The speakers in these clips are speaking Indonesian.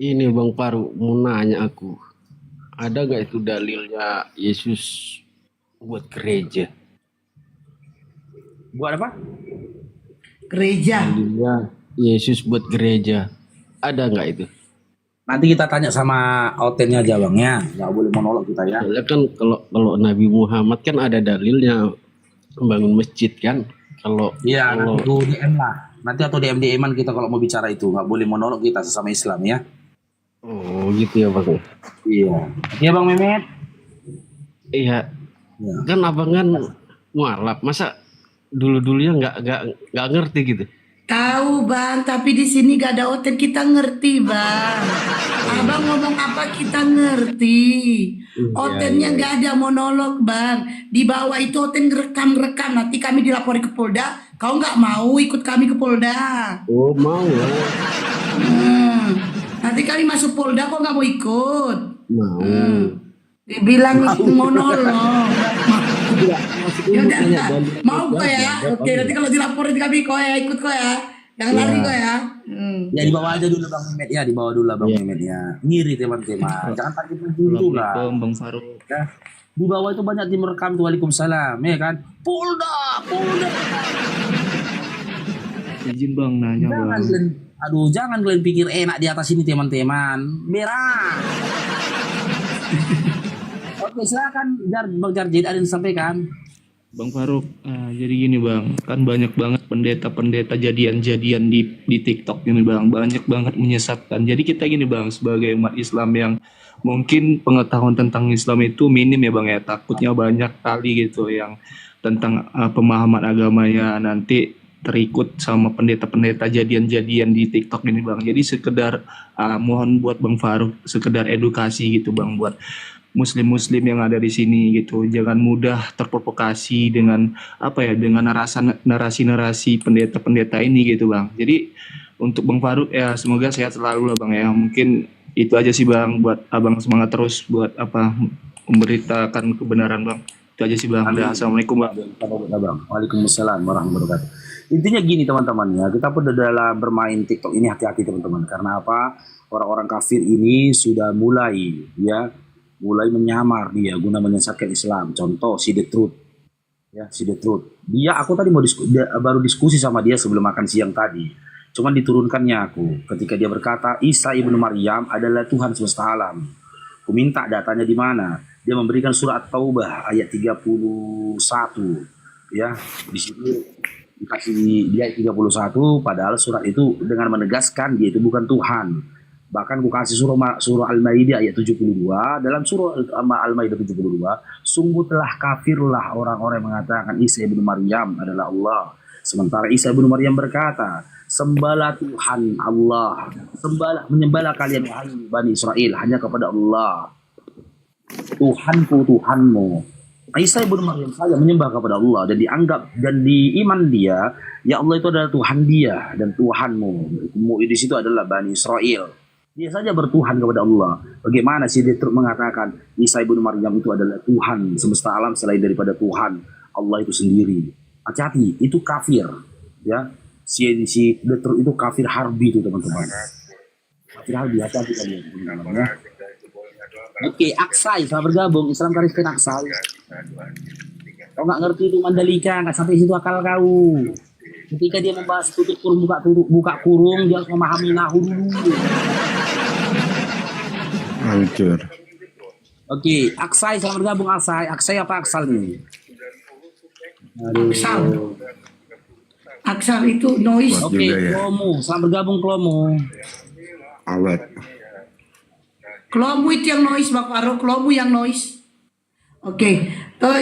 Ini Bang Paru mau nanya aku, ada gak itu dalilnya Yesus buat gereja? Buat apa? Gereja. Dalilnya Yesus buat gereja, ada nggak itu? Nanti kita tanya sama Otennya aja bang ya. Nggak boleh monolog kita ya. Soalnya kan kalau Nabi Muhammad kan ada dalilnya membangun masjid kan. Kalau Iya, kalau nanti aku DM lah. Nanti atau DM-DM-an kita kalau mau bicara itu. Nggak boleh monolog kita sesama Islam ya. oh gitu ya Bang. Iya. Iya bang Mehmet. Iya, Ya. kan abang kan mualaf, masa dulu-dulunya nggak ngerti gitu. Tahu bang, tapi di sini gak ada hotel kita ngerti bang. Abang ngomong apa kita ngerti. Hotelnya gak ada monolog bang. Di bawah itu hotel rekam-rekam. Nanti kami dilapori ke Polda. Kau nggak mau ikut kami ke Polda? Oh mau ya, Hmm. Nanti kami masuk Polda kok nggak mau ikut? mau. Dibilang monolog. Iya, Ya maksudnya mau udah, tanya enggak. dalil Mau itu kok aja, ya? jawab Oke, aja. nanti kalau dilaporin kami kok ya, ikut kok ya. Jangan lari Iya. kok ya. Ya di bawah aja dulu bang Mehmet ya. Di bawah dulu lah bang Iya. Mehmet ya. Ngiri teman-teman. Jangan takut dulu lah. Assalamualaikum Bang Faruk. Ya. Di bawah itu banyak tim rekam tuh. Waalaikumsalam. Ya kan. Polda. Polda. Izin Bang nanya Jangan Bang. kalian, aduh jangan kalian pikir enak di atas ini teman-teman. Merah. Oke silakan Bang Jarjid ada yang disampaikan. Bang Faruk, jadi gini Bang, kan banyak banget pendeta-pendeta jadian-jadian di TikTok ini Bang, banyak banget menyesatkan. Jadi kita gini Bang, sebagai umat Islam yang mungkin pengetahuan tentang Islam itu minim ya Bang ya, takutnya banyak kali gitu yang tentang pemahaman agamanya nanti terikut sama pendeta-pendeta jadian-jadian di TikTok ini Bang. Jadi sekedar mohon buat Bang Faruk sekedar edukasi gitu Bang buat muslim-muslim yang ada di sini gitu. Jangan mudah terprovokasi dengan apa ya, dengan narasi-narasi pendeta-pendeta ini gitu Bang. Jadi untuk Bang Faruk ya semoga sehat selalu lah Bang ya. Mungkin itu aja sih Bang, buat Abang semangat terus buat apa memberitakan kebenaran Bang. Itu aja sih Bang. Dah, assalamualaikum Bang. Waalaikumsalam warahmatullahi wabarakatuh. Intinya gini teman-teman ya, kita pun dalam bermain TikTok ini hati-hati teman-teman. Karena apa? Orang-orang kafir ini sudah mulai menyamar dia guna menyesatkan Islam. Contoh si The Truth. Ya, si The Truth. Aku tadi baru diskusi sama dia sebelum makan siang tadi. Cuman diturunkannya aku ketika dia berkata Isa ibnu Maryam adalah Tuhan semesta alam. Aku minta datanya di mana? Dia memberikan surat Taubah ayat 31. Ya, di sini dikasih dia ayat 31 padahal surat itu dengan menegaskan dia itu bukan Tuhan. Bahkan ku kasih surah Al-Maidah ayat 72. Dalam surah Al-Maidah 72, sungguh telah kafirlah orang-orang yang mengatakan Isa ibnu Maryam adalah Allah. Sementara Isa ibnu Maryam berkata, sembahlah Tuhan Allah, menyembahlah kalian wahai Bani Israel hanya kepada Allah. Tuhanku Tuhanmu. Isa ibnu Maryam saja menyembah kepada Allah dan dianggap dan di iman dia, ya Allah itu adalah Tuhan dia dan Tuhanmu. Di situ adalah Bani Israel. Dia saja bertuhan kepada Allah. Bagaimana sih dia mengatakan Isa ibnu Maryam itu adalah Tuhan semesta alam selain daripada Tuhan Allah itu sendiri. Hati-hati, itu kafir. Ya, si itu kafir harbi itu teman-teman. Kafir harbi, hati-hati kalian teman-teman ya. Oke, Aksai selamat bergabung Islam Kariskin Aksai. Kau nggak ngerti itu Mandalika, nggak sampai situ akal kau. Ketika dia membahas tutup kurung buka kurung, dia harus memahami nahu dulu. Hancur. Oke, Aksai selamat bergabung Aksai. Aksai apa Aksal nih? Aksal. Aksal itu noise. Oke, juga ya. Klomo selamat bergabung Klomo. Awet. Klomu itu yang noise Bang Faru, Klomu yang noise. Oke,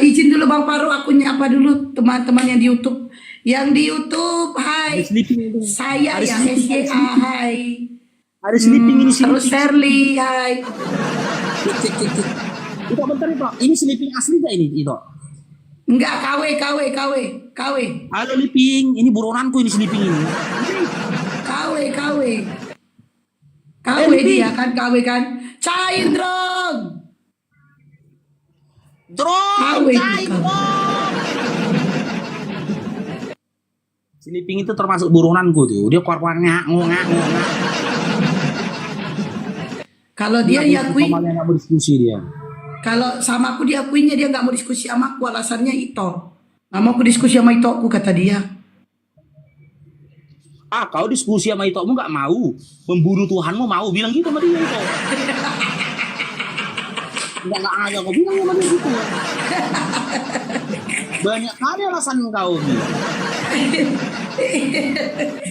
izin dulu Bang Faru, aku nyapa dulu teman-teman yang di YouTube. Yang di YouTube, hai. Saya ya SYA, hai. Ada sleeping ini Terus sleeping. Shirley, hai. Cek. Itu bentar itu. Ini sleeping asli gak ini itu? Enggak, KW. Halo sleeping, ini buronanku ini sleeping ini. KW dia kan, KW kan. Cair dong. Drone, KW. Sleeping itu termasuk buronanku tuh. Dia kuar-kuar ngaku. Kalau dia Dia diakui, sama nggak mau diskusi dia. kalau sama aku diakuinya dia nggak mau diskusi sama aku, alasannya itu. Nggak mau aku diskusi sama itu aku, kata dia. Ah, kau diskusi sama Itomu nggak mau, membunuh Tuhanmu mau, bilang gitu sama dia itu. Nggak ada kau bilang sama dia gitu. Banyak kali alasan kau nih.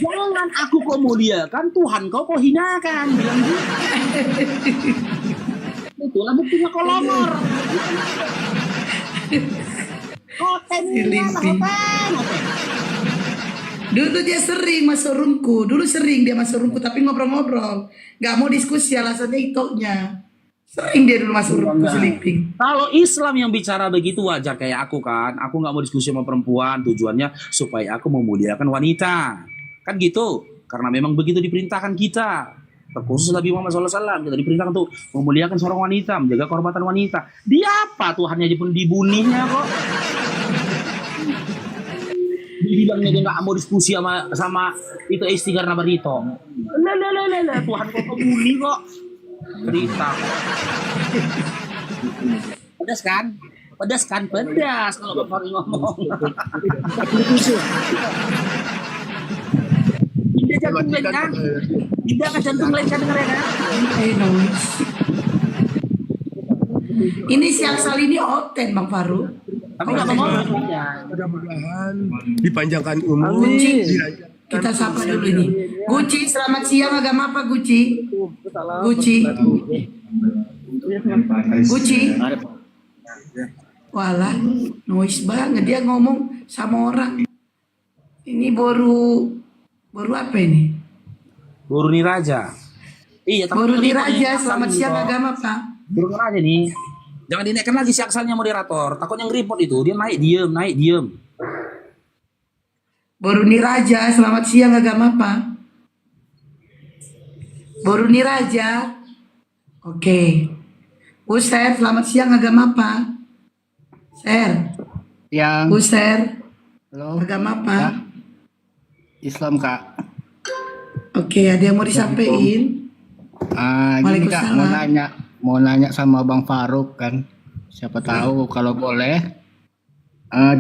Jangan aku kau muliakan, Tuhan kau hinakan, bilang gitu. Itulah buktinya kau lamar. Hotel Si Limpi. Dulu dia sering masuk roomku, tapi ngobrol-ngobrol. Nggak mau diskusi, alasannya itoknya. Sering dia dulu masuk roomku, sleeping. Kalau Islam yang bicara begitu wajar kayak aku kan. Aku nggak mau diskusi sama perempuan, tujuannya supaya aku memuliakan wanita. Kan gitu. Karena memang begitu diperintahkan kita. Terkhusus Nabi Muhammad SAW, kita diperintahkan untuk memuliakan seorang wanita, menjaga kehormatan wanita. Dia apa Tuhannya aja pun dibunuhnya kok. Dibilangnya dia nggak mau diskusi sama itu istri karena berito. Lah, Tuhan kok pembunuh kok. Cerita. Pedas kan? Pedas kan? Pedas kalau Bang Fahri ngomong. Indah jantung lain kan? Indah kan jantung lain kan dengar ya kan? Ini siang sal ini oten Bang Faru. Tapi nggak mau ngomong. Mudah-mudahan dipanjangkan umur. Guci, kita sapa dulu ini. Guci, selamat siang. Agama apa Guci? Guci. Guci. Walah, noise banget dia ngomong sama orang. Ini baru apa ini? Baru nih Raja. Iya, Baru Raja, selamat siang. Agama apa? Baru nih Raja nih. Jangan dinaikkan lagi si aksalnya moderator. Takutnya nge-report itu. Dia naik diem. Baru Raja, selamat siang. Agama apa? Baru Raja. Oke. User, selamat siang. Agama apa? Ser. Yang User, halo, agama apa? Ya. Islam Kak. Oke, ada yang mau disampaikan? Gini Kak, Waalaikumsalam. mau nanya sama Bang Faruk kan. Siapa tahu kalau boleh.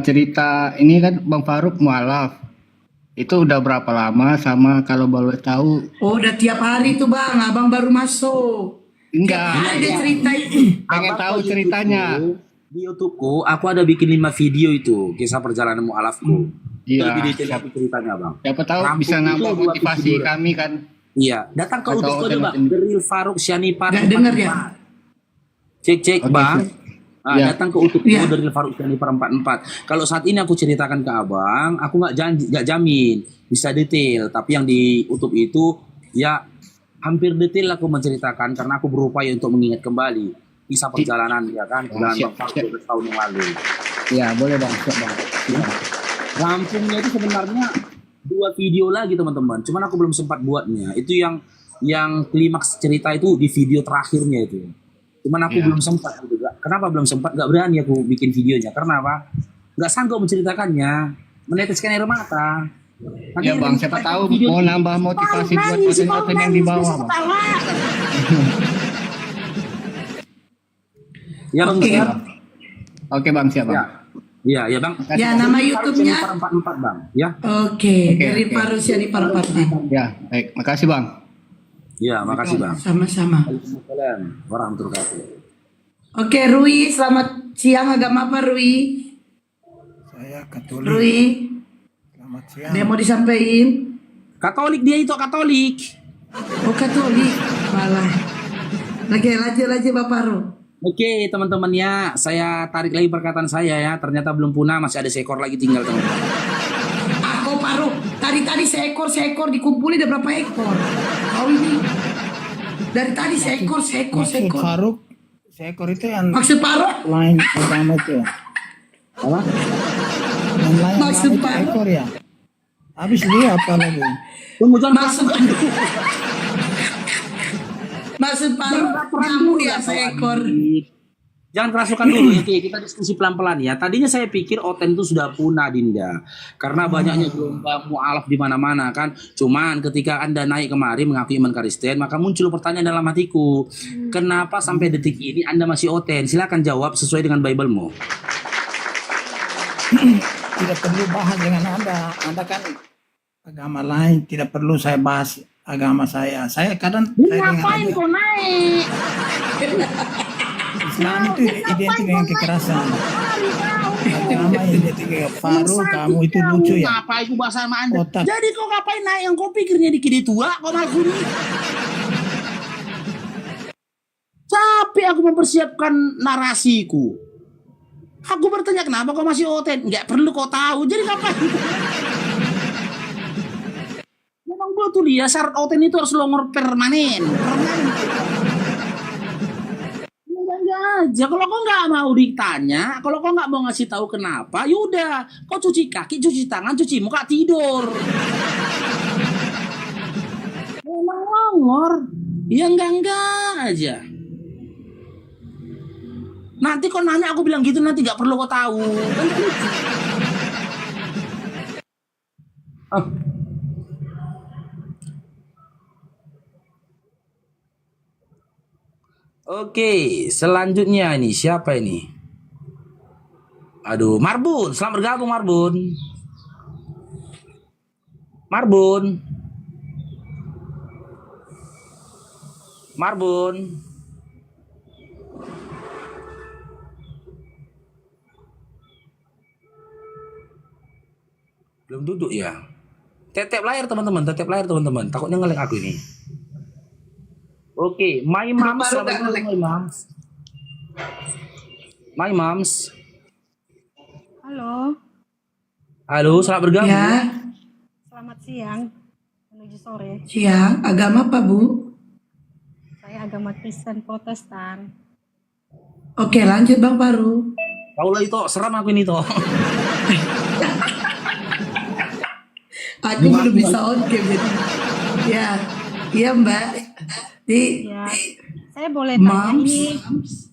Cerita ini kan Bang Faruk mualaf. Itu udah berapa lama, sama kalau boleh tahu? Oh, udah tiap hari tuh Bang, Abang baru masuk. Tiap Enggak, hari dia cerita itu. pengen tahu ceritanya. Di YouTubeku, aku ada bikin 5 video itu. Kisah perjalanan mu'alafku. Itu Iya, lebih detail lagi ceritanya Bang. siapa tahu Rampung bisa itu nambah 2 motivasi video. kami kan. Iya, datang ke Atau YouTube aja Bang. hotel-hotel. The Real Faruk Syanipar. Nggak denger ya? Cek Oke, Bang. siap. Ya. Datang ke YouTube Iya. The Real Faruk Syanipar 44. Kalau saat ini aku ceritakan ke Abang, aku nggak jamin bisa detail. Tapi yang di YouTube itu ya hampir detail aku menceritakan karena aku berupaya untuk mengingat kembali kisah perjalanan ya kan perjalanan siap, Bang Faruk siap. 12 tahun yang lalu. Ya, boleh Bang, siap Bang. Rampungnya itu sebenarnya 2 video lagi teman-teman. Cuman aku belum sempat buatnya. Itu yang klimaks cerita itu di video terakhirnya itu. Cuman aku Iya. belum sempat gitu. Kenapa belum sempat? Gak berani aku bikin videonya. Karena apa? Gak sanggup menceritakannya. Meneteskan air mata. Ya Bang, siapa tahu mau nambah motivasi buat konten-konten yang di bawah Bang. Ya Bang. Oke. Siap. Oke Bang, siap Ya. Bang. Iya Bang. Ya, nama YouTube-nya? 44 Bang. Ya. Oke, Oke, dari oke. Farusia di Parapatnya. Ya, baik. Makasih Bang. Iya, makasih Bang. Sama-sama. Waalaikumsalam warahmatullahi wabarakatuh. Oke, Rui, selamat siang. Agama apa Rui? Saya Katolik. Rui, Selamat siang. ada yang mau disampaikan? Katolik dia itu Katolik. Oh, Katolik. Malah. Oke, lanjut Bapak Ru. Oke teman-temannya, saya tarik lagi perkataan saya ya. Ternyata belum punah, masih ada seekor lagi tinggal teman-teman. Aku Paru, tadi seekor dikumpulin ada berapa ekor? Kau ini dari tadi seekor. Maksud Faruk, seekor itu yang Maksud Paru? lain pertama itu ya? Apa? Yang lain Maksud itu Faruk? ekor ya? Habis dia apa lagi? Tunggu jangan Maksud Paru kamu ya seekor. Jangan kerasukan dulu. Oke, kita diskusi pelan-pelan ya. Tadinya saya pikir Oten itu sudah punah, Dinda. Karena banyaknya gelombang mu'alaf di mana-mana kan. Cuman ketika Anda naik kemari mengakui iman Kristen, maka muncul pertanyaan dalam hatiku. Kenapa sampai detik ini Anda masih Oten? Silakan jawab sesuai dengan Bible-mu. Tidak perlu bahas dengan Anda. Anda kan agama lain, tidak perlu saya bahas agama saya. Saya kadang saya dengar Ngapain aja, kau naik? Islam itu identik dengan kekerasan. Agama identik dengan Faru, kamu itu lucu ya. Apa itu bahasa sama Anda? Otak. Jadi kau ngapain naik yang kau pikirnya di kiri tua, kau malah gini. Capek aku mempersiapkan narasiku. Aku bertanya kenapa kau masih Oten? Nggak perlu kau tahu. Jadi ngapain? Memang betul ya, syarat Oten itu harus longor permanen. Aja kalau kau nggak mau ditanya, kalau kau nggak mau ngasih tahu kenapa, yaudah kau cuci kaki, cuci tangan, cuci muka, tidur. Memang longor, ya enggak aja. Nanti kau nanya aku bilang gitu, nanti nggak perlu kau tahu. Kan gitu. Ah. Oke, selanjutnya ini siapa ini? Aduh, Marbun, selamat bergabung Marbun. Marbun. Marbun. Belum duduk ya? Tetep layar teman-teman, tetep layar teman-teman. Takutnya ngelek aku ini. Oke, my moms, selamat malam my moms. My moms. Halo, Halo, selamat bergabung. Ya, selamat siang menuju sore. siang. Agama apa, Bu? Saya agama Kristen Protestan. Oke, lanjut Bang Faru. Kau lah itu, seram aku ini toh. Aku belum bisa on cam jadi. Ya, iya Mbak. Ya, saya boleh tanya Mams. ini,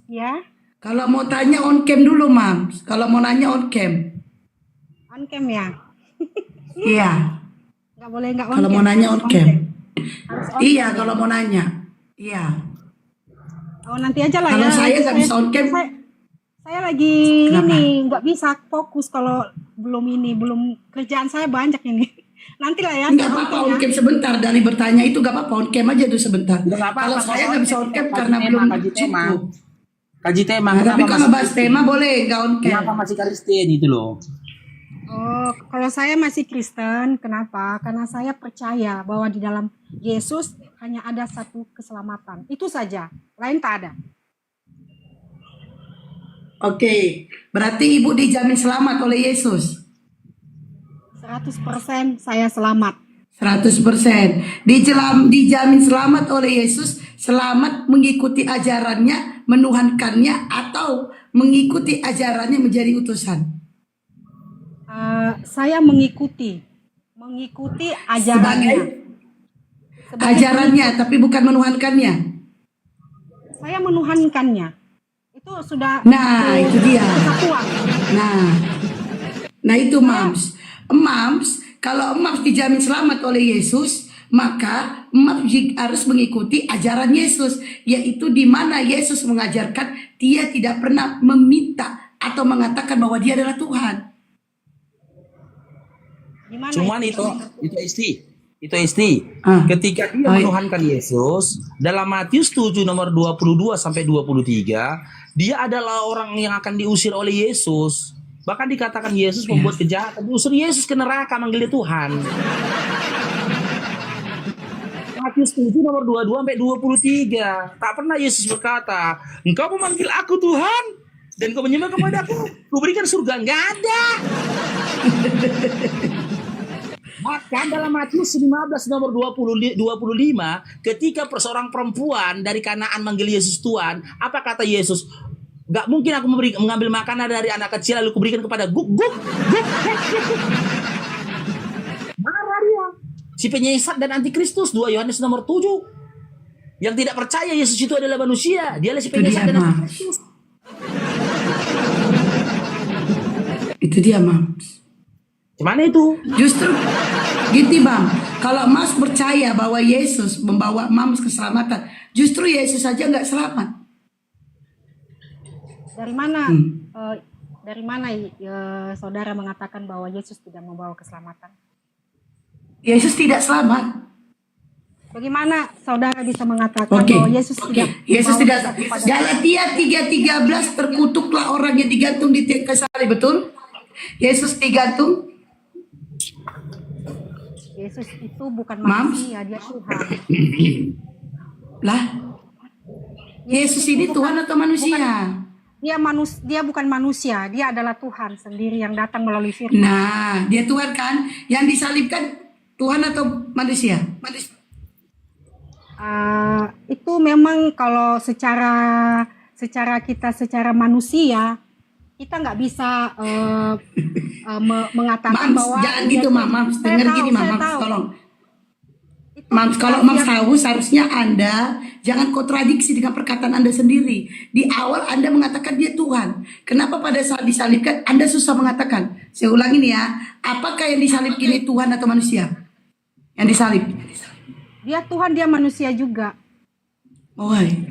ya, Kalau mau tanya on cam dulu, Mams. Kalau mau nanya on cam. on cam ya? Iya. Nggak boleh nggak on Kalau cam. mau nanya on cam. Harus on Iya, cam. kalau mau nanya. Iya. Oh nanti aja lah Kalau ya. saya nggak bisa on cam. Saya lagi Kenapa? ini nggak bisa fokus kalau belum kerjaan saya banyak ini. Nanti lah ya. Enggak saya apa-apa on on cam cam sebentar dari bertanya itu enggak apa-apa on cam aja dulu sebentar. Nggak apa-apa, Kalau kalau saya on nggak bisa cam, on cam kaji karena tema, belum kaji tema. cukup. Kaji tema, Nah, tapi kalau masih bahas tema boleh enggak on kenapa cam. masih Kristen itu loh? Oh, kalau saya masih Kristen, kenapa? Karena saya percaya bahwa di dalam Yesus hanya ada satu keselamatan. Itu saja, lain tak ada. Oke, berarti Ibu dijamin selamat oleh Yesus. 100% saya selamat. 100%. Dijamin selamat oleh Yesus, selamat mengikuti ajarannya, menuhankannya atau mengikuti ajarannya menjadi utusan. Saya mengikuti ajarannya. Sebagai Ajarannya tapi bukan menuhankannya. saya menuhankannya. Itu sudah Nah, itu dia. kesatuan. Nah itu Mams. Mams, kalau Mams dijamin selamat oleh Yesus, maka Mams harus mengikuti ajaran Yesus, yaitu di mana Yesus mengajarkan dia tidak pernah meminta atau mengatakan bahwa dia adalah Tuhan. Gimana Cuman itu? itu isti. Ah. Ketika dia Oh, iya. menuhankan Yesus, dalam Matius 7 nomor 22 sampai 23, dia adalah orang yang akan diusir oleh Yesus. Bahkan dikatakan Yesus membuat kejahatan, diusir Yesus ke neraka manggil dia Tuhan. Matius 7 nomor 22 sampai 23. Tak pernah Yesus berkata, "Engkau memanggil aku Tuhan dan kau menyembah kepada aku, kuberikan surga." Enggak ada. Maka dalam Matius 15 nomor 25, ketika seorang perempuan dari Kanaan manggil Yesus Tuhan, apa kata Yesus? Gak mungkin aku mengambil makanan dari anak kecil lalu kuberikan kepada guk. Marah dia. Si penyesat dan antikristus, 2 Yohanes nomor 7. Yang tidak percaya Yesus itu adalah manusia, dialah si Itu dia, penyesat dan Mas. antikristus. Itu dia, Mams. Gimana itu? Justru gitu, Bang. Kalau Mas percaya bahwa Yesus membawa Mams keselamatan, justru Yesus saja nggak selamat. Dari mana Hmm. saudara mengatakan bahwa Yesus tidak membawa keselamatan? Yesus tidak selamat. Bagaimana saudara bisa mengatakan Oke. bahwa Yesus tidak Yesus membawa tidak. keselamatan? Galatia 3:13 terkutuklah orang yang digantung di tiang salib, betul? Yesus digantung. Yesus itu bukan Mams? manusia, dia Tuhan. Lah, Yesus ini Tuhan atau manusia? Dia bukan manusia, dia adalah Tuhan sendiri yang datang melalui firman. Nah, dia Tuhan kan? Yang disalibkan Tuhan atau manusia? Itu memang kalau secara manusia kita nggak bisa mengatakan Mams, bahwa jangan gitu, Mams. Saya Dengar tahu, gini, saya Mams, tahu. tolong. Itu Mams, kalau setiap- Mams tahu, seharusnya Anda jangan kontradiksi dengan perkataan Anda sendiri. Di awal Anda mengatakan dia Tuhan. Kenapa pada saat disalibkan Anda susah mengatakan? Saya ulangi nih ya. Apakah yang disalib ini Tuhan atau manusia? Yang disalib. dia Tuhan, dia manusia juga. Oh, hai.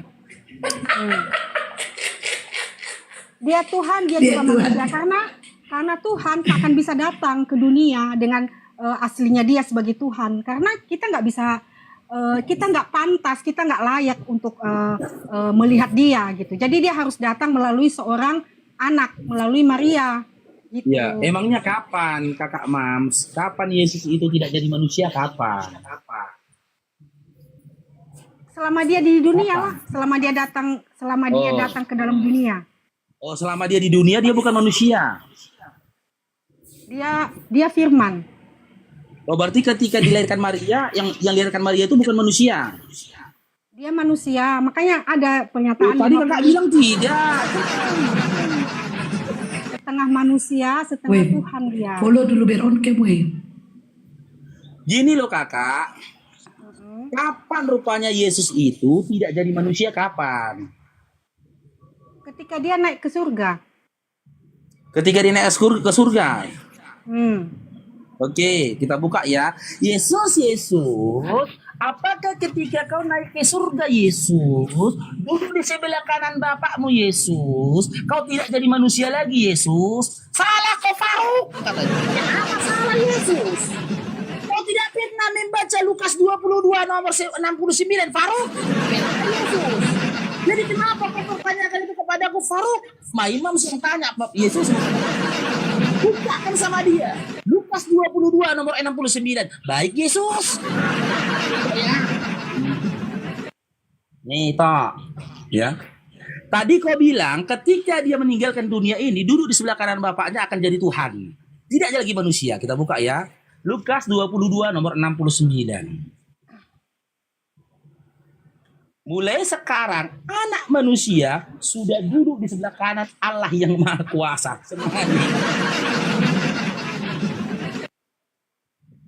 Dia Tuhan, dia Dia juga Tuhan. manusia karena Tuhan tak akan bisa datang ke dunia dengan aslinya dia sebagai Tuhan, karena kita nggak bisa, kita nggak pantas, kita nggak layak untuk melihat dia gitu. Jadi dia harus datang melalui seorang anak, melalui Maria gitu. Ya, emangnya kapan kakak Mams? Kapan Yesus itu tidak jadi manusia? Kapan? Selama dia di dunia lah, selama dia datang ke dalam dunia. Oh, selama dia di dunia dia bukan manusia. Dia firman. Oh, berarti ketika dilahirkan Maria, yang dilahirkan Maria itu bukan manusia. Dia manusia, makanya ada pernyataan Tadi kakak bilang tidak. setengah manusia, setengah Weh, Tuhan dia. follow dulu Beron weh. Gini loh kakak. Kapan rupanya Yesus itu tidak jadi manusia? Kapan? Ketika dia naik ke surga. Ketika dia naik ke surga. Hmm. Oke, kita buka ya. Yesus, apakah ketika kau naik ke surga Yesus, duduk di sebelah kanan Bapakmu Yesus, kau tidak jadi manusia lagi Yesus? Salah kau Faruk. Katanya. Apa salah Yesus? Kau tidak pernah membaca Lukas 22 nomor 69 Faruk? Yesus. Jadi kenapa kau pertanyakan itu kepadaku Faruk? Ma Imam yang tanya Yesus. Bukakan sama dia. Lukas 22 nomor 69. Baik Yesus. Ya. Nih toh. Ya. Tadi kau bilang ketika dia meninggalkan dunia ini duduk di sebelah kanan Bapaknya akan jadi Tuhan. Tidak lagi manusia. Kita buka ya. Lukas 22 nomor 69. Mulai sekarang anak manusia sudah duduk di sebelah kanan Allah yang Maha Kuasa.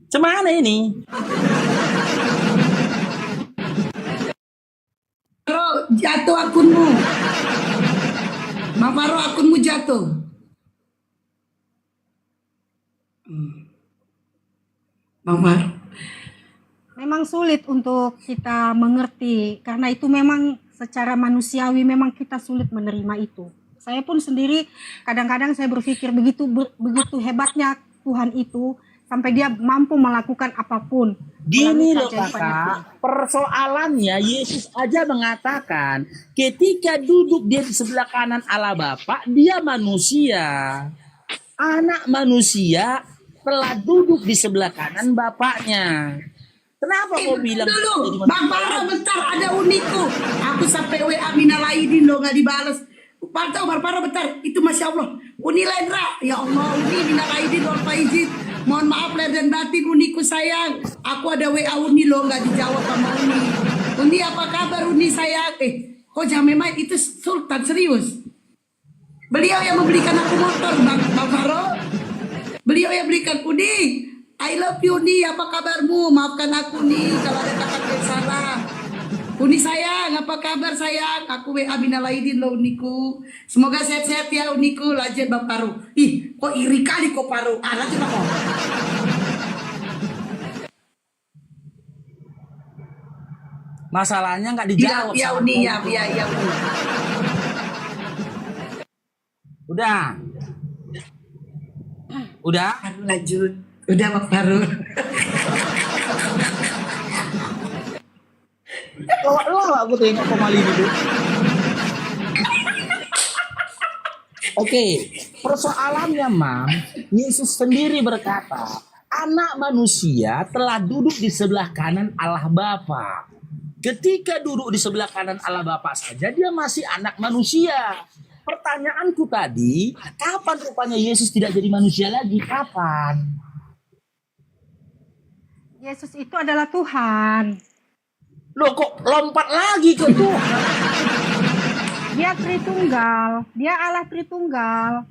Cemana ini? Faro, jatuh akunmu. Bang Faro, akunmu jatuh. Bang Faro. Memang sulit untuk kita mengerti, karena itu memang secara manusiawi memang kita sulit menerima itu. Saya pun sendiri kadang-kadang saya berpikir begitu hebatnya Tuhan itu sampai dia mampu melakukan apapun. Gini melalui loh keajaiban itu. kakak, persoalannya Yesus aja mengatakan ketika duduk dia di sebelah kanan Allah Bapa, dia manusia. Anak manusia telah duduk di sebelah kanan Bapaknya. Kenapa kau bilang Dulu, jadi Bang Faro, bentar, ada uniku. Aku sampai WA minal aidin lo nggak dibales. Pantau Bang Faro, bentar, itu Masya Allah. Uni Lendra, ya Allah, Uni minal aidin wal faizin. Mohon maaf lahir dan batin uniku sayang. Aku ada WA Uni lo nggak dijawab sama Uni. Uni apa kabar Uni sayang? Kok jangan main itu Sultan serius. Beliau yang membelikan aku motor Bang Faro. Beliau yang belikan Uni. I love you Uni, apa kabarmu? Maafkan aku nih kalau ada kata yang salah. Uni sayang, apa kabar sayang? Aku WA minal aidin lo Uniku. Semoga sehat-sehat ya Uniku. Lanjut Bang Faro. Ih, Kok iri kali kok Farouk. Nanti kok. Masalahnya nggak Iya, dijawab. iya sama Uni, kau iya, itu. iya, iya Uni. Udah. Udah. Farouk lanjut. Udah Pak Farouk. Lo aku tengok pemali dulu. Oke, persoalannya Mam, Yesus sendiri berkata, anak manusia telah duduk di sebelah kanan Allah Bapa. Ketika duduk di sebelah kanan Allah Bapa saja, dia masih anak manusia. Pertanyaanku tadi, kapan rupanya Yesus tidak jadi manusia lagi? Kapan? Yesus itu adalah Tuhan. Loh kok lompat lagi ke Tuhan? Dia Tritunggal, dia Allah Tritunggal.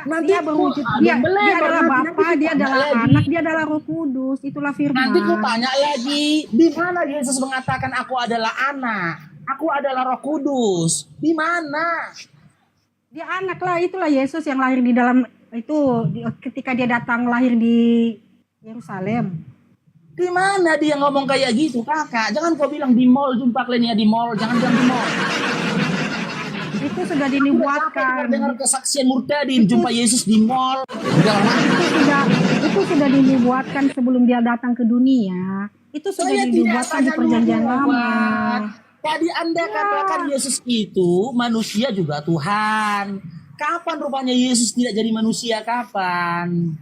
Nanti Dia berwujud, kok dia melebar, adalah nanti Bapa, kau dia tanya adalah lagi. Anak, dia adalah Roh Kudus. Itulah firman. Nanti ku tanya lagi, di mana Yesus mengatakan aku adalah anak, aku adalah Roh Kudus? Di mana? Dia anak lah, itulah Yesus yang lahir di dalam itu ketika dia datang lahir di Yerusalem. Di mana dia ngomong kayak gitu, kakak? Jangan kau bilang di mall, jumpa kalian ya di mall, jangan bilang di mall. Itu sudah Capek dinubuatkan. dengar kesaksian Murtadin, jumpa Yesus di mall. Udah lama. Itu sudah dinubuatkan sebelum dia datang ke dunia. Itu sudah Saya tidak dinubuatkan di tanya perjanjian nubuat. lama. Tadi Anda katakan Yesus itu manusia juga Tuhan. Kapan rupanya Yesus tidak jadi manusia? Kapan?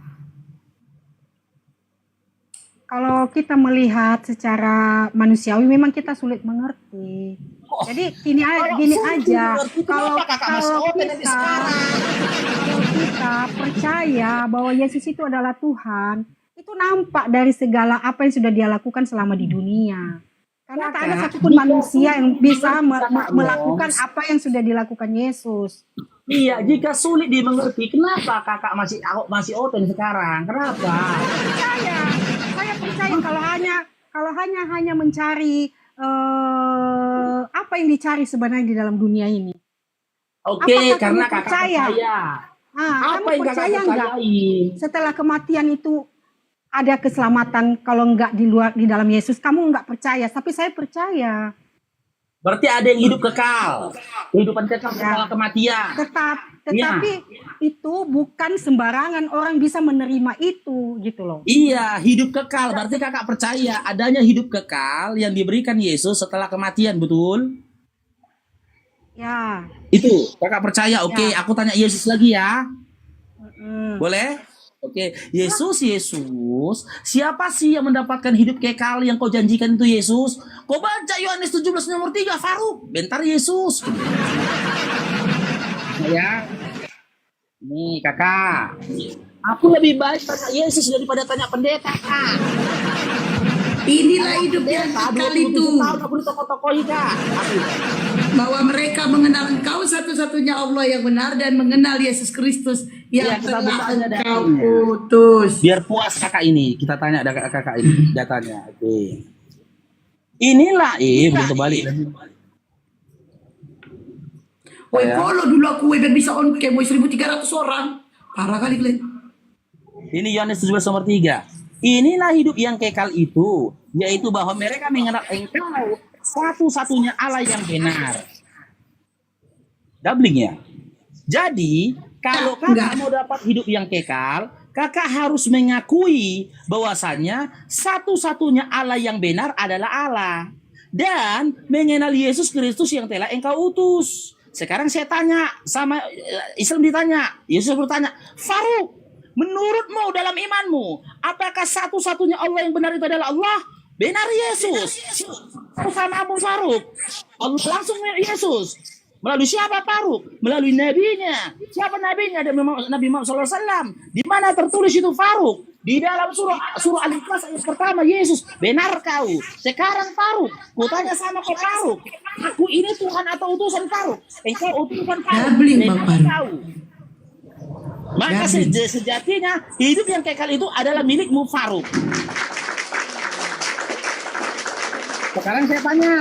Kalau kita melihat secara manusiawi memang kita sulit mengerti. Jadi gini aja, kalau kita percaya bahwa Yesus itu adalah Tuhan, itu nampak dari segala apa yang sudah dia lakukan selama di dunia. Karena tak ada satupun manusia yang bisa melakukan apa yang sudah dilakukan Yesus. Iya, jika sulit dimengerti, kenapa kakak masih oten sekarang? Kenapa? Saya percaya kalau hanya mencari apa yang dicari sebenarnya di dalam dunia ini. Oke, Apakah karena kamu kakak percaya? percaya. Kamu Apa yang kakak percaya enggak? percayain? Setelah kematian itu ada keselamatan kalau enggak di dalam Yesus, kamu enggak percaya, tapi saya percaya. Berarti ada yang hidup kekal. Kehidupan kekal setelah kematian. Tetapi itu bukan sembarangan orang bisa menerima itu gitu loh. Iya, hidup kekal. Berarti kakak percaya adanya hidup kekal yang diberikan Yesus setelah kematian, betul? Ya. Itu, kakak percaya. Oke, aku tanya Yesus lagi ya. Boleh? Oke, Yesus, siapa sih yang mendapatkan hidup kekal yang kau janjikan itu Yesus? Kau baca Yohanes 17 nomor 3, Farouk. Bentar Yesus. Ya. Nih kakak. Aku lebih baik tanya Yesus daripada tanya pendeta, Kak. Inilah hidup yang kekal itu. Tahun aku di toko-toko Kak. Bahwa mereka mengenal Engkau satu-satunya Allah yang benar dan mengenal Yesus Kristus yang Iya, kita telah buka aja Engkau datanya. utus. Biar puas kakak ini. Kita tanya kakak ini datanya. Oke. Inilah belum terbalik lagi. Woi, kalau dulu aku bisa on cam 1.300 orang. Parah kali kalian. Ini Yohanes 17 nomor 3. Inilah hidup yang kekal itu, yaitu bahwa mereka mengenal Engkau satu-satunya Allah yang benar. Doubling ya. Jadi, kalau kakak mau dapat hidup yang kekal, kakak harus mengakui bahwasannya satu-satunya Allah yang benar adalah Allah. Dan mengenal Yesus Kristus yang telah Engkau utus. Sekarang saya tanya sama Islam ditanya, Yesus bertanya, Farouk, menurutmu dalam imanmu, apakah satu-satunya Allah yang benar itu adalah Allah? Benar Yesus. Sama Abu Farouk. Allah langsung Yesus. Melalui siapa Farouk? Melalui nabinya. Siapa nabinya? Nabi Muhammad SAW. Di mana tertulis itu Farouk? Di dalam surah Al-Ikhlas ayat pertama Yesus. Benar kau. Sekarang Farouk, ku tanya sama kau Farouk. Aku ini Tuhan atau utusan Farouk? Engkau utusan Farouk. Benar kau. Maka sejatinya hidup yang kekal itu adalah milikmu Farouk. Sekarang saya tanya,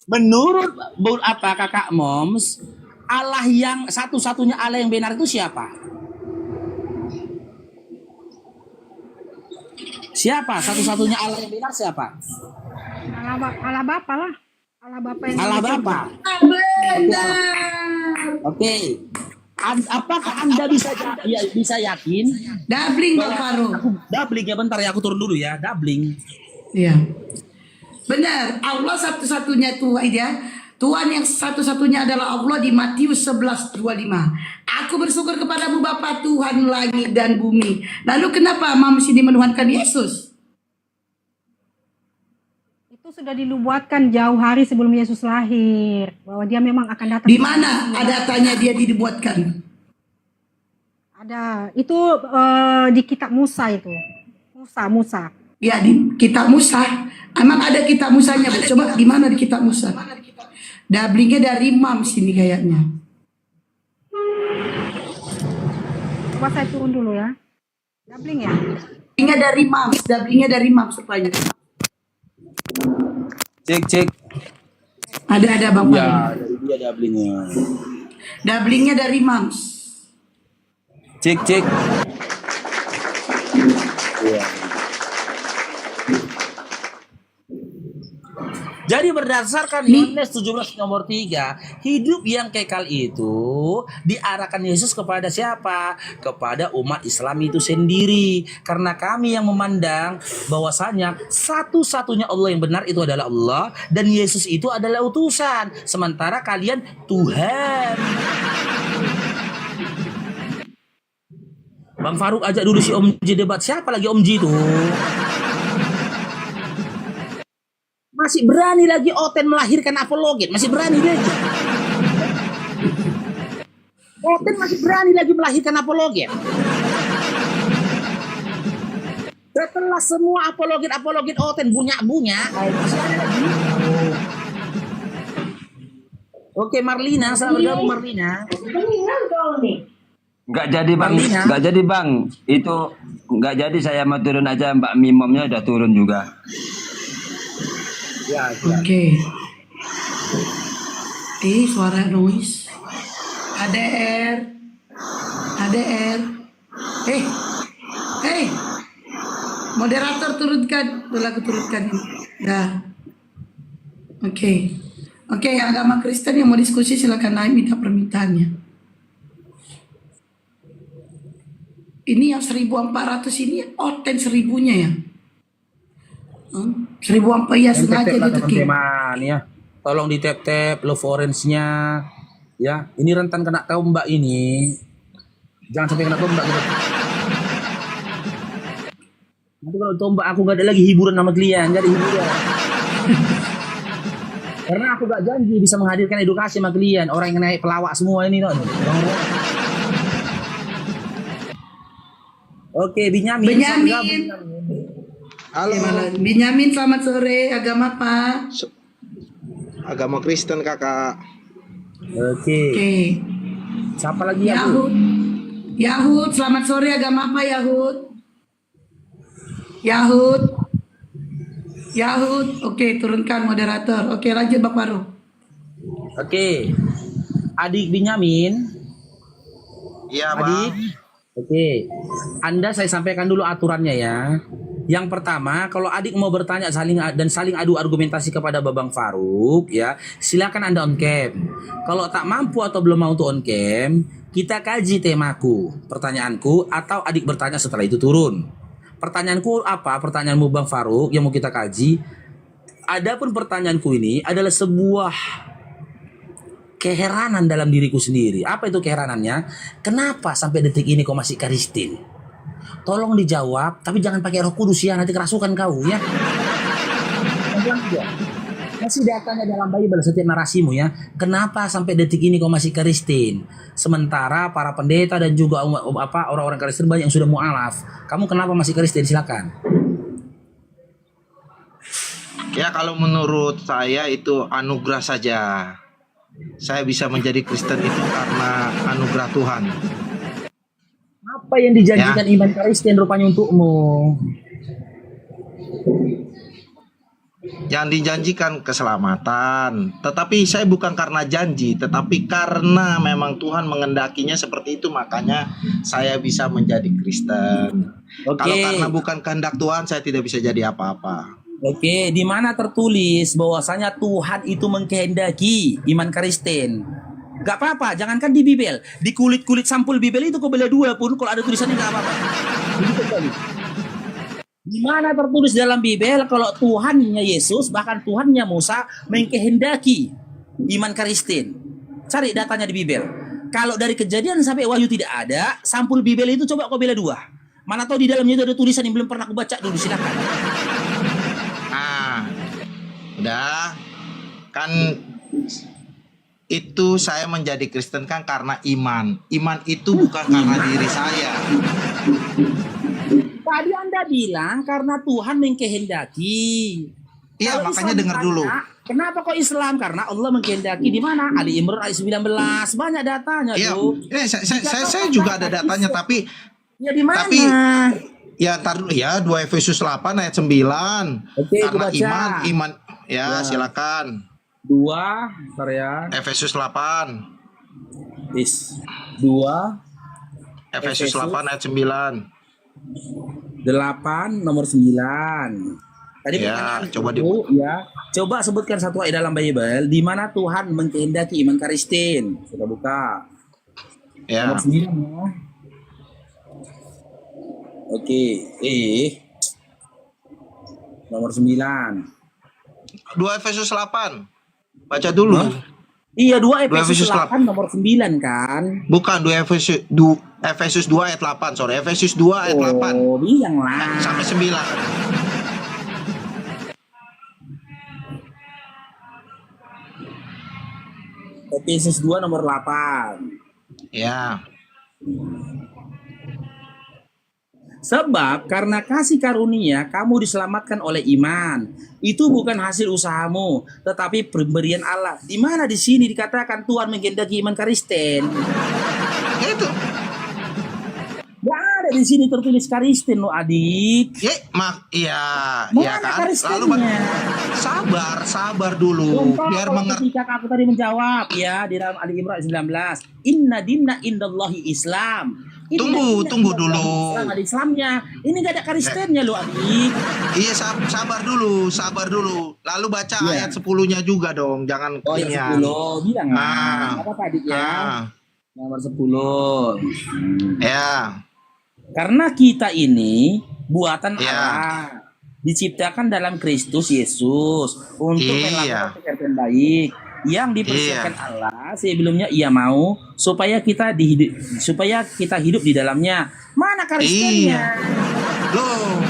menurut apa kakak Moms, Allah yang satu-satunya Allah yang benar itu siapa? Siapa? Satu-satunya Allah yang benar siapa? Allah Bapa lah. Allah Bapa yang Allah di surga. Bapa. Benar. Oke. Apakah Anda bisa yakin? Dabling Bang Farouk. Dabling ya, bentar ya, aku turun dulu ya. Dabling. Iya. Benar, Allah satu-satunya Tuhan ya. Tuhan yang satu-satunya adalah Allah di Matius 11:25. Aku bersyukur kepadamu Bapa Tuhan langit dan bumi. Lalu kenapa Mams ini menuhankan Yesus? Itu sudah dinubuatkan jauh hari sebelum Yesus lahir bahwa dia memang akan datang. Di mana ada tanya dia dibuatkan? Ada itu di kitab Musa itu. Musa. Ya di kitab Musa. Emang ada kitab Musanya? Coba di mana di kitab Musa? Dablingnya dari Mams ini kayaknya. Coba saya turun dulu ya. Dabling ya. Dablingnya dari Mams supaya. Cek. Ada Bang Farouk. Ya, dari dia dablingnya. Dablingnya dari Mams. Cek. Iya. Jadi berdasarkan Yohanes 17 nomor 3, hidup yang kekal itu diarahkan Yesus kepada siapa? Kepada umat Islam itu sendiri. Karena kami yang memandang bahwasanya satu-satunya Allah yang benar itu adalah Allah dan Yesus itu adalah utusan. Sementara kalian Tuhan. Bang Farouk ajak dulu si Om Ji debat. Siapa lagi Om Ji itu? Masih berani lagi Oten melahirkan apologet. Masih berani dia. Oten masih berani lagi melahirkan apologet. Setelah semua apologet Oten bunyak-bunyak. Masih ada lagi. Oke Marlina, selamat bergabung Marlina. Nggak jadi bang, Marlina. nggak jadi bang. Itu nggak jadi, saya mau turun aja. Mbak Mimomnya udah turun juga. Ya. Oke. Suara noise. ADR. Moderator turunkan. Dulu aku turunkan ini. Dah. Oke, agama Kristen yang mau diskusi silakan naik minta permintaannya. Ini yang 1400 ini Oten 1000-nya ya. 1000 ya sengaja gitu Ki. Teman-teman ya. Tolong di tap love orange-nya ya. Ini rentan kena tombak ini. Jangan sampai kena tombak gitu. Nanti kalau tombak aku gak ada lagi hiburan sama kalian, jadi hiburan. Karena aku gak janji bisa menghadirkan edukasi sama kalian. Orang yang naik pelawak semua ini tuh. Oke, Binyamin. Halo, Binyamin selamat sore. Agama apa? agama Kristen kakak. Oke. Siapa lagi ya? Yahud selamat sore. Agama apa Yahud? Oke, turunkan moderator. Oke, lanjut Bang Farouk. Oke. Adik Binyamin. Iya Adik. bang. Oke, Anda saya sampaikan dulu aturannya ya. Yang pertama, kalau adik mau bertanya saling adu argumentasi kepada Babang Farouk ya, silakan Anda on cam. Kalau tak mampu atau belum mau untuk on cam, kita kaji temaku, pertanyaanku, atau adik bertanya setelah itu turun. Pertanyaanku apa? Pertanyaanmu Bang Farouk yang mau kita kaji. Adapun pertanyaanku ini adalah sebuah keheranan dalam diriku sendiri. Apa itu keheranannya? Kenapa sampai detik ini kau masih Kristen? Tolong dijawab, tapi jangan pakai Roh Kudus ya, nanti kerasukan kau ya. Masih datanya dalam Bible setiap narasimu ya. Kenapa sampai detik ini kau masih Kristen? Sementara para pendeta dan juga orang-orang Kristen banyak yang sudah mualaf. Kamu kenapa masih Kristen? Silakan. Ya kalau menurut saya itu anugerah saja. Saya bisa menjadi Kristen itu karena anugerah Tuhan. Apa yang dijanjikan iman Kristen rupanya untukmu? Yang dijanjikan keselamatan. Tetapi saya bukan karena janji, tetapi karena memang Tuhan mengendakinya seperti itu, makanya saya bisa menjadi Kristen. Oke. Kalau karena bukan kehendak Tuhan, saya tidak bisa jadi apa-apa. Oke, di mana tertulis bahwasanya Tuhan itu mengkehendaki iman Kristen? Gak apa-apa, jangankan di Bibel, di kulit-kulit sampul Bibel itu kau beli 2 pun kalau ada tulisannya gak apa-apa. Begitu kali. Di mana tertulis dalam Bibel kalau Tuhannya Yesus bahkan Tuhannya Musa mengkehendaki iman Kristen? Cari datanya di Bibel. Kalau dari Kejadian sampai Wahyu tidak ada, sampul Bibel itu coba kau bela 2. Mana tahu di dalamnya itu ada tulisan yang belum pernah aku baca dulu, silakan. Nah, udah kan itu saya menjadi Kristen kan karena iman. Iman itu bukan karena diri saya. Tadi Anda bilang karena Tuhan mengkehendaki. Iya, Kalau makanya Islam dengar dulu. Kenapa kok Islam? Karena Allah mengkehendaki di mana? Ali Imran ayat 19. Banyak datanya, Iya, tuh. saya juga ada datanya, tapi Ya di mana? ya tar dulu ya, 2 Efesus 8 ayat 9. Oke, Karena baca. iman ya, silakan. 2, sorry ya. Efesus 8. 2 Efesus 8 ayat 9. 8 nomor 9. Tadi Ya, pertanyaan coba itu, ya. Coba sebutkan satu ayat dalam Bible di mana Tuhan mengkehendaki iman Kristen. Sudah buka. Ya. Nomor 9 ya. Oke, nomor 9. 2 Efesus 8. Baca dulu. Iya, 2 2 Efesus Efesus 8 nomor 9 kan? Bukan 2 Efesus 2 ayat 8, sorry. Efesus 2 ayat 8. Oh, bilanglah. Sampai 9. Efesus 2 nomor 8. Ya. Sebab karena kasih karunia kamu diselamatkan oleh iman. Itu bukan hasil usahamu, tetapi pemberian Allah. Di mana di sini dikatakan Tuhan mengkehendaki iman Kristen? Itu. Gak ada di sini tertulis Kristen lo, adik. Iya Mana kan. Kristennya? Sabar dulu Contoh, biar kalau ketika aku tadi menjawab ya di dalam Ali Imran 19, Inna dinna indallahi Islam. Tunggu dulu. Islam ada Islamnya. Ini gak ada Kristennya lo, adik. Iya, sabar dulu. Lalu baca ayat 10-nya juga dong, jangan Ayat kenyang. 10 bilang lah. Apa adik ya? Nomor 10. Ya. Karena kita ini buatan Allah, diciptakan dalam Kristus Yesus untuk melakukan pekerjaan baik yang dipersiapkan Allah sebelumnya Ia mau supaya kita hidup di dalamnya. Mana Kristennya? Loh.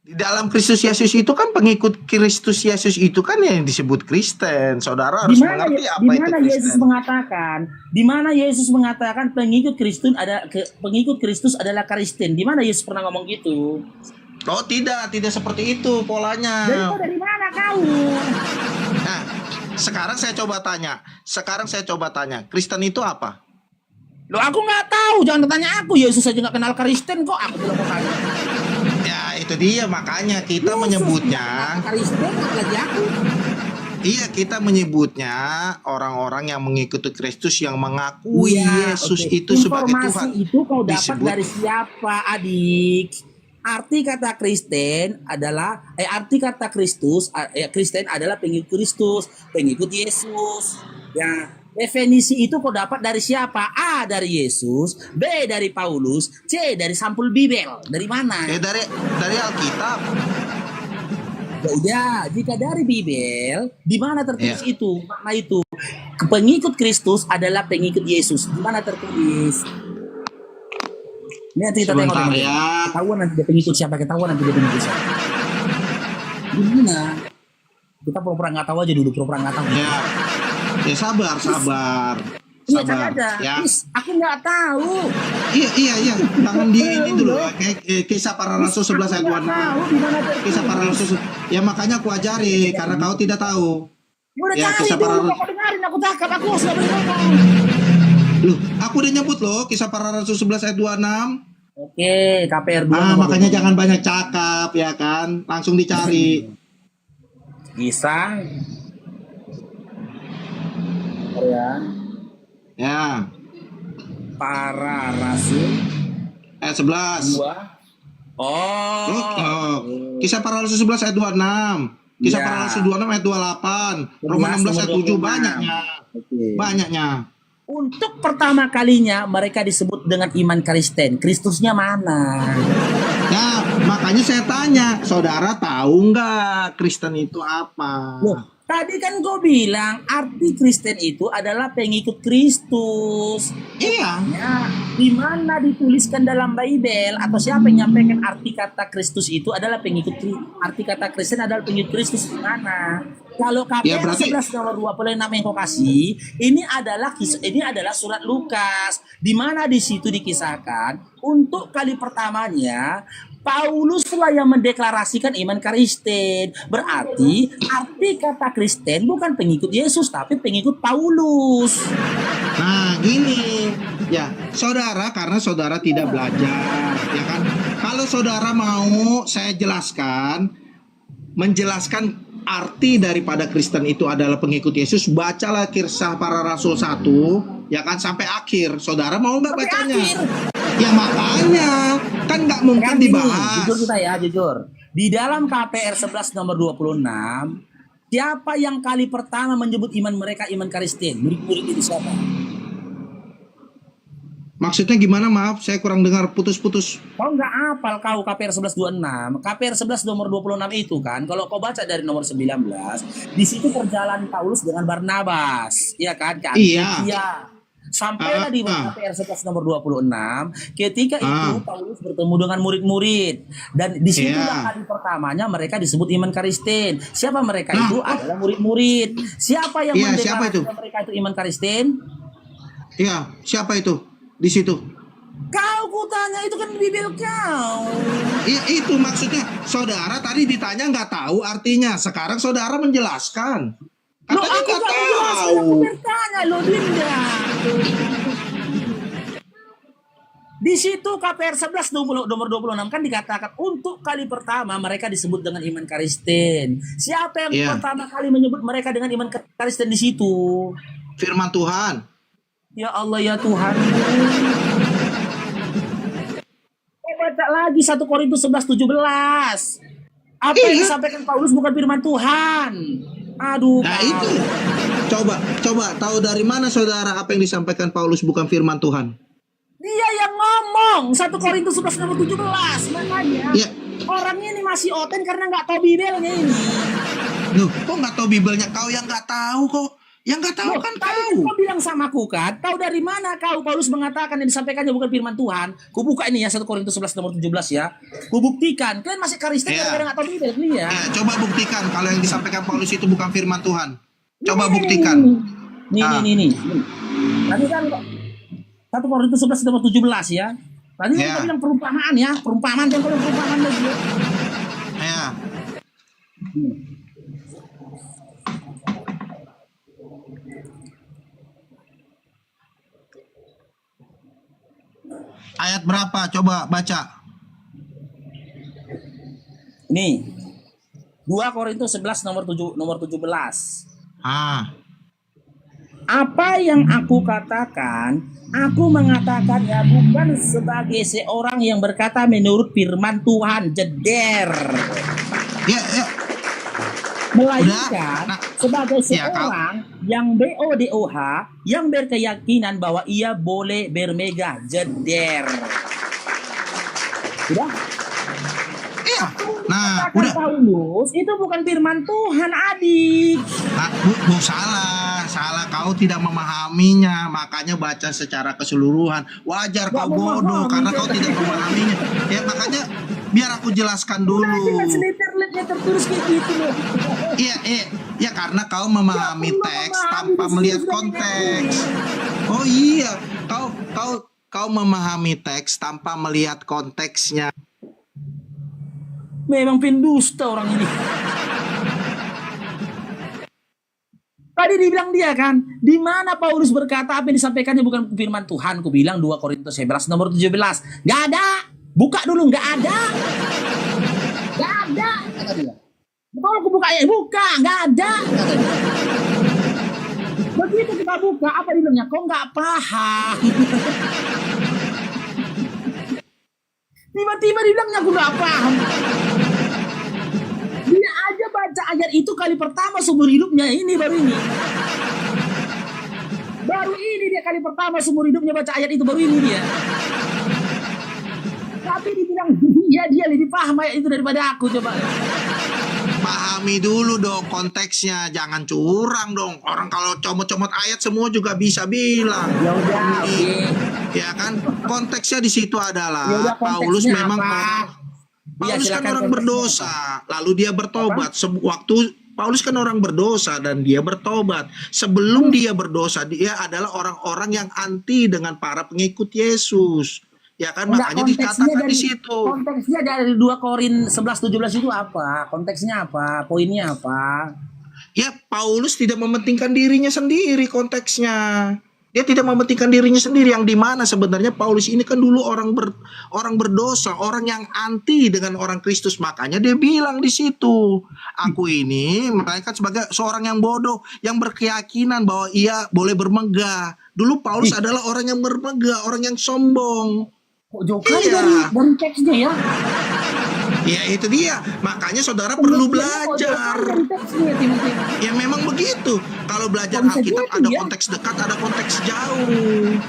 Di dalam Kristus Yesus itu kan pengikut Kristus Yesus itu kan yang disebut Kristen. Saudara harus mengerti apa itu Kristen. Di mana Yesus mengatakan pengikut Kristus adalah Kristen? Di mana Yesus pernah ngomong gitu? Oh, tidak seperti itu polanya. Dari mana kau? Nah, sekarang saya coba tanya, Kristen itu apa? Loh, aku nggak tahu, jangan tanya aku. Yesus aja nggak kenal Kristen kok, aku belum mau tanya. Ya, itu dia makanya kita menyebutnya Kristen lagi aku. Iya, kita menyebutnya orang-orang yang mengikuti Kristus yang mengakui Yesus itu sebagai Tuhan. Informasi itu kau dapat dari siapa, adik? Arti kata Kristen adalah Kristen adalah pengikut Kristus, pengikut Yesus. Ya, definisi itu kau dapat dari siapa? A dari Yesus, B dari Paulus, C dari sampul Bibel. Dari mana? Dari Alkitab. Ya udah, jika dari Bibel, di mana tertulis itu? Makna itu. Pengikut Kristus adalah pengikut Yesus. Di mana tertulis? Ini nanti kita tengok ketahuan nanti dia pengikut siapa, ketahuan nanti dia pengikut siapa. Gimana? Kita pura-pura nggak tahu aja dulu, pura-pura nggak tahu. Ya sabar. Iya kan ada. Aku nggak tahu. Iya. Jangan di ini dulu. Kisah para Rasul 11 ayat 26. Kisah para Rasul. Ya makanya aku ajari karena kau tidak tahu. Udah cari dulu, kau dengarin aku cakap, aku harus nggak boleh ngomong. Loh, aku udah nyebut loh Kisah para Rasul 11 ayat 26. Oke, KPR 2 Ah, nomor makanya 26. jangan banyak cakap ya kan, langsung dicari. Kisah ya, Ya, para rasul ayat 11. 2. Oh. Oh, Kisah Para Rasul 11 ayat 26. Kisah Ya. Para Rasul 26 ayat 28. Roma 16 ayat 7. Banyaknya. Oke. Banyaknya. Untuk pertama kalinya mereka disebut dengan iman Kristen. Kristusnya mana? Nah, makanya saya tanya, saudara tahu nggak Kristen itu apa? Loh, tadi kan gue bilang arti Kristen itu adalah pengikut Kristus. Iya. Ya, di mana dituliskan dalam Bible atau siapa yang menyampaikan arti kata Kristus itu adalah pengikut arti kata Kristen adalah pengikut Kristus di mana? Kalau Ya, KPR berarti- 11 nomor 26 yang kau kasih, ini adalah surat Lukas di mana di situ dikisahkan untuk kali pertamanya Pauluslah yang mendeklarasikan iman Kristen. Berarti arti kata Kristen bukan pengikut Yesus tapi pengikut Paulus. Nah, gini. Ya, saudara, karena saudara tidak belajar, ya kan? Kalau saudara mau saya menjelaskan arti daripada Kristen itu adalah pengikut Yesus, bacalah Kisah Para Rasul 1, ya kan, sampai akhir. Saudara mau nggak Sampai bacanya? akhir. Ya makanya, kan nggak mungkin Kan gini, dibahas. jujur kita ya, jujur. Di dalam KPR 11 nomor 26, siapa yang kali pertama menyebut iman mereka iman Kristen? Murid-murid itu siapa? Maksudnya gimana? Maaf, saya kurang dengar, putus-putus. Kau nggak hafal kau KPR 11 26. KPR 11 nomor 26 itu kan, kalau kau baca dari nomor 19, di situ perjalanan Paulus dengan Barnabas, ya kan? Ke Iya. Antiokhia. Sampailah di KPR 11 nomor 26, ketika itu Paulus bertemu dengan murid-murid dan di situlah kali pertamanya mereka disebut iman Kristen. Siapa mereka itu? Adalah murid-murid. Siapa yang Iya, siapa itu? mendeklarasikan mereka itu iman Kristen? Iya, siapa itu di situ? Kau kutanya itu kan bibir kau. Iya, itu maksudnya. Saudara tadi ditanya nggak tahu artinya. Sekarang saudara menjelaskan. Lo Katanya aku nggak gak menjelaskan, tahu. aku bertanya lo Dinda. Di situ KPR 11 nomor 26 kan dikatakan untuk kali pertama mereka disebut dengan iman Kristen. Siapa yang Iya. pertama kali menyebut mereka dengan iman Kristen di situ? Firman Tuhan. Ya Allah ya Tuhan. Baca lagi 1 Korintus 11:17. Apa yang disampaikan Paulus bukan firman Tuhan. Aduh. Nah, Pak. itu. Coba tahu dari mana saudara apa yang disampaikan Paulus bukan firman Tuhan? Dia yang ngomong 1 Korintus 11 nomor 17. Makanya Ya. orangnya ini masih oten karena nggak tahu Bibelnya ini. Loh, kok nggak tahu Bibelnya? Kau yang nggak tahu kok. Yang nggak tahu Loh, kan tadi kau. kau bilang sama aku kan, tahu dari mana kau Paulus mengatakan yang disampaikannya bukan firman Tuhan. Ku buka ini ya 1 Korintus 11 nomor 17 ya. Ku buktikan. Kalian masih Kristen Iya. gara-gara nggak tahu Bibel nih ya. Ya, coba buktikan kalau yang disampaikan Paulus itu bukan firman Tuhan. Coba buktikan. Nih. Tadi kan 1 Korintus 11 nomor 17 ya. Tadi Ya. kita bilang perumpamaan ya, perumpamaan yang kalau perumpamaan lagi. Ya. Ayat berapa? Coba baca. Nih. 2 Korintus 11 nomor 17. Ah, Apa yang aku katakan, aku mengatakannya bukan sebagai seorang yang berkata menurut firman Tuhan, jeder. ya. Melainkan Udah. Nah, sebagai ya, kau- seorang yang BODOH, yang berkeyakinan bahwa ia boleh bermegah, jeder. Udah? Iya. Nah, Katakan udah. Paulus, itu bukan firman Tuhan, adik. Nah, bu, salah. Kau tidak memahaminya, makanya baca secara keseluruhan. Wajar Nggak kau bodoh memahami. karena kau tidak memahaminya. Ya makanya biar aku jelaskan dulu. Dengan seliter-liternya tertulis kayak gitu loh. Iya karena kau memahami Ya, teks memahami, tanpa di sini melihat sudah konteks. Oh iya, kau memahami teks tanpa melihat konteksnya. Memang pendusta orang ini. Tadi dibilang dia kan, di mana Paulus berkata apa yang disampaikannya bukan firman Tuhan. Ku bilang 2 Korintus 11 nomor 17. Gak ada. Buka dulu, gak ada. Gak ada. Kata dia. Kalau aku buka ya buka, gak ada. Kata dia. Begitu kita buka, apa dia bilangnya? Kok gak paham? Tiba-tiba dia bilangnya aku gak paham. Dia aja baca ayat itu kali pertama seumur hidupnya ini baru ini. Baru ini dia kali pertama seumur hidupnya baca ayat itu baru ini dia. Tapi dibilang dia lebih paham ayat itu daripada aku coba. Pahami dulu dong konteksnya, jangan curang dong. Orang kalau comot-comot ayat semua juga bisa bilang. Ya udah, oke. Ya kan? Konteksnya di situ Ya adalah udah, Paulus konteksnya memang apa? Paulus kan silakan orang konteksnya berdosa, lalu dia bertobat. Waktu Paulus kan orang berdosa dan dia bertobat. Sebelum dia berdosa, dia adalah orang-orang yang anti dengan para pengikut Yesus. Ya kan, Enggak, makanya dikatakan di situ. Konteksnya dari 2 Korin 11:17 itu apa? Konteksnya apa? Poinnya apa? Ya, Paulus tidak mementingkan dirinya sendiri konteksnya. Dia tidak mementingkan dirinya sendiri, yang dimana sebenarnya Paulus ini kan dulu orang berdosa, orang yang anti dengan orang Kristus. Makanya dia bilang di situ, aku ini melainkan sebagai seorang yang bodoh, yang berkeyakinan bahwa ia boleh bermegah. Dulu Paulus adalah orang yang bermegah, orang yang sombong. Kok jauh kali dari teksnya ya? Ya itu dia, makanya saudara perlu belajar. Ya memang begitu. Kalau belajar Alkitab ada konteks dekat, ada konteks jauh.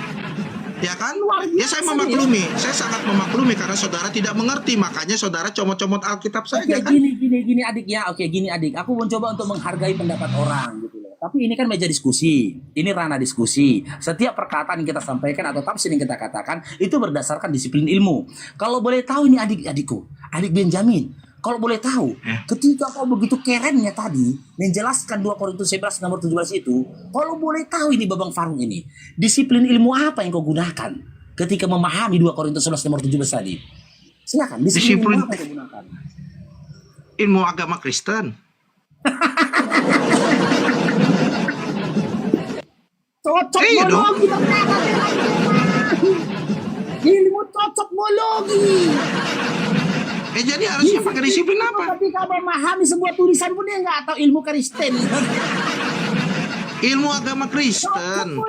Ya kan? Ya saya memaklumi, saya sangat memaklumi karena saudara tidak mengerti, makanya saudara comot-comot Alkitab saja kan. Gini adik ya, oke gini adik. Aku mencoba untuk menghargai pendapat orang gitu loh. Tapi ini kan meja diskusi, ini ranah diskusi. Setiap perkataan yang kita sampaikan atau tafsir yang kita katakan itu berdasarkan disiplin ilmu. Kalau boleh tahu ini adik-adikku, adik Benjamin, kalau boleh tahu, ketika kau begitu kerennya tadi menjelaskan 2 Korintus 11 nomor 17 itu, kalau boleh tahu ini Babang Farung ini, disiplin ilmu apa yang kau gunakan ketika memahami 2 Korintus 11 nomor 17 tadi? Silakan, disiplin ilmu apa yang kau gunakan? Ilmu agama Kristen. Cocokmologi, ilmu cocokmologi. Jadi harusnya pakai disiplin apa? Ketika memahami sebuah tulisan pun dia nggak tahu ilmu Kristen. Ilmu agama Kristen.